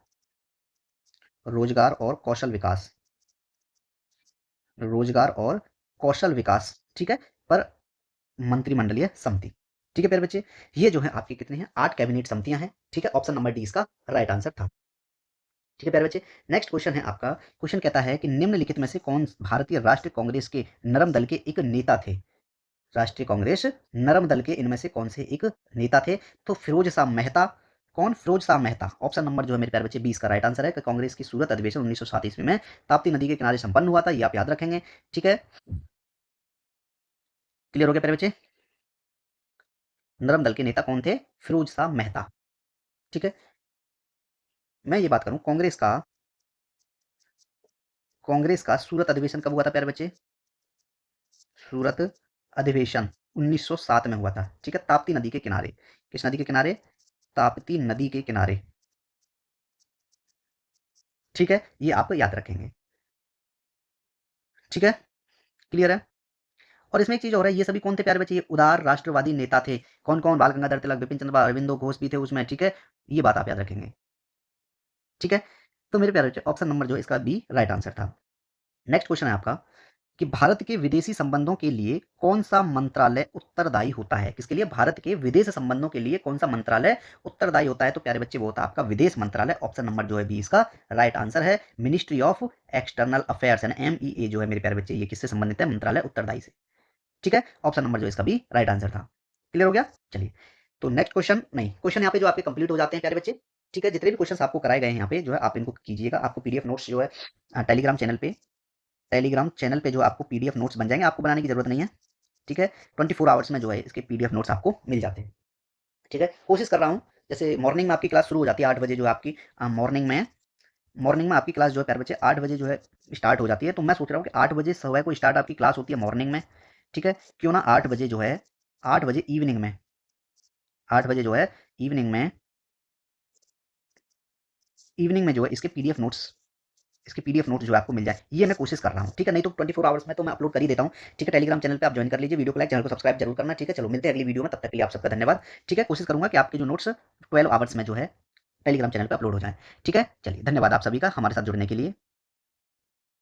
रोजगार और कौशल विकास रोजगार और कौशल विकास। ठीक है, पर मंत्रिमंडलीय समिति। ठीक है प्यारे बच्चे, ये जो है आपकी कितनी है? 8 कैबिनेट समितियां हैं। ठीक है, ऑप्शन नंबर डी इसका राइट आंसर था। ठीक है प्यारे बच्चे, नेक्स्ट क्वेश्चन है आपका। क्वेश्चन कहता है कि निम्नलिखित में से कौन भारतीय राष्ट्रीय कांग्रेस के नरम दल के एक नेता थे? राष्ट्रीय कांग्रेस नरम दल के इनमें से कौन से एक नेता थे? तो फिरोज शाह मेहता। कौन? फिरोज शाह मेहता। ऑप्शन नंबर जो है मेरे प्यारे बच्चे 20 का राइट आंसर है कि कांग्रेस की सूरत अधिवेशन 1907 ईस्वी में ताप्ती नदी के किनारे संपन्न हुआ था। ये आप याद रखेंगे। ठीक है, क्लियर हो गया प्यारे बच्चे? नरम दल के नेता कौन थे? फिरोज शाह मेहता। ठीक है, मैं ये बात करूं, कांग्रेस का सूरत अधिवेशन कब हुआ था प्यारे बच्चे? सूरत अधिवेशन 1907 में हुआ था। ठीक है, ताप्ती नदी के किनारे। किस नदी के किनारे? ताप्ती नदी के किनारे। ठीक है, ये आप याद रखेंगे। ठीक है, क्लियर है। और इसमें एक चीज और है, ये सभी कौन थे प्यारे बच्चे? ये उदार राष्ट्रवादी नेता थे। कौन कौन? बाल गंगाधर तिलक, बिपिन चंद्र पाल, अरविंदो घोष भी थे उसमें। ठीक है, ये बात आप याद रखेंगे। ठीक है, तो मेरे प्यारे बच्चे ऑप्शन नंबर जो है इसका बी राइट आंसर था। नेक्स्ट क्वेश्चन है आपका कि भारत के विदेशी संबंधों के लिए कौन सा मंत्रालय उत्तरदायी होता है? किसके लिए? भारत के विदेश संबंधों के लिए कौन सा मंत्रालय उत्तरदायी होता है? तो प्यारे बच्चे वो होता है आपका विदेश मंत्रालय। ऑप्शन नंबर जो है बी इसका राइट आंसर है। मिनिस्ट्री ऑफ एक्सटर्नल अफेयर्स यानी MEA जो है मेरे प्यारे बच्चे, ये किससे संबंधित है? मंत्रालय उत्तरदायी से। ठीक है, ऑप्शन नंबर जो इसका भी राइट आंसर था। क्लियर हो गया? चलिए, तो नेक्स्ट क्वेश्चन, नहीं क्वेश्चन यहाँ पे जो आपके कंप्लीट हो जाते हैं प्यारे बच्चे। ठीक है, जितने भी क्वेश्चन आपको कराए गए हैं यहाँ पे जो है आप इनको कीजिएगा। आपको PDF नोट्स जो है टेलीग्राम चैनल पे जो आपको PDF नोट्स बन जाएंगे, आपको बनाने की जरूरत नहीं है। ठीक है, 24 आवर्स में जो है इसके PDF नोट्स आपको मिल जाते हैं। ठीक है, कोशिश कर रहा हूँ जैसे मॉर्निंग में आपकी क्लास शुरू हो जाती है 8 बजे जो आपकी मॉर्निंग में आपकी क्लास जो है प्यारे बच्चे 8 बजे जो है स्टार्ट हो जाती है। तो मैं सोच रहा हूँ कि 8 बजे सुबह को स्टार्ट आपकी क्लास होती है मॉर्निंग में। ठीक है, क्यों ना 8 बजे जो है 8 बजे इवनिंग में 8 बजे जो है इवनिंग में जो है इसके पीडीएफ नोट्स जो है आपको मिल जाए, ये मैं कोशिश कर रहा हूँ। ठीक है, नहीं तो 24 आवर्स में तो मैं अपलोड कर ही देता हूँ। ठीक है, टेलीग्राम चैनल पे आप ज्वाइन कर लीजिए, वीडियो को लाइक, चैनल को सब्सक्राइब जरूर करना। ठीक है, चलो मिलते हैं अगली वीडियो में, तब तक के लिए आप सबका धन्यवाद। ठीक है, कोशिश करूंगा कि आपके जो नोट्स 12 आवर्स में जो है टेलीग्राम चैनल पर अपलोड हो जाए। ठीक है, चलिए धन्यवाद आप सभी का हमारे साथ जुड़ने के लिए।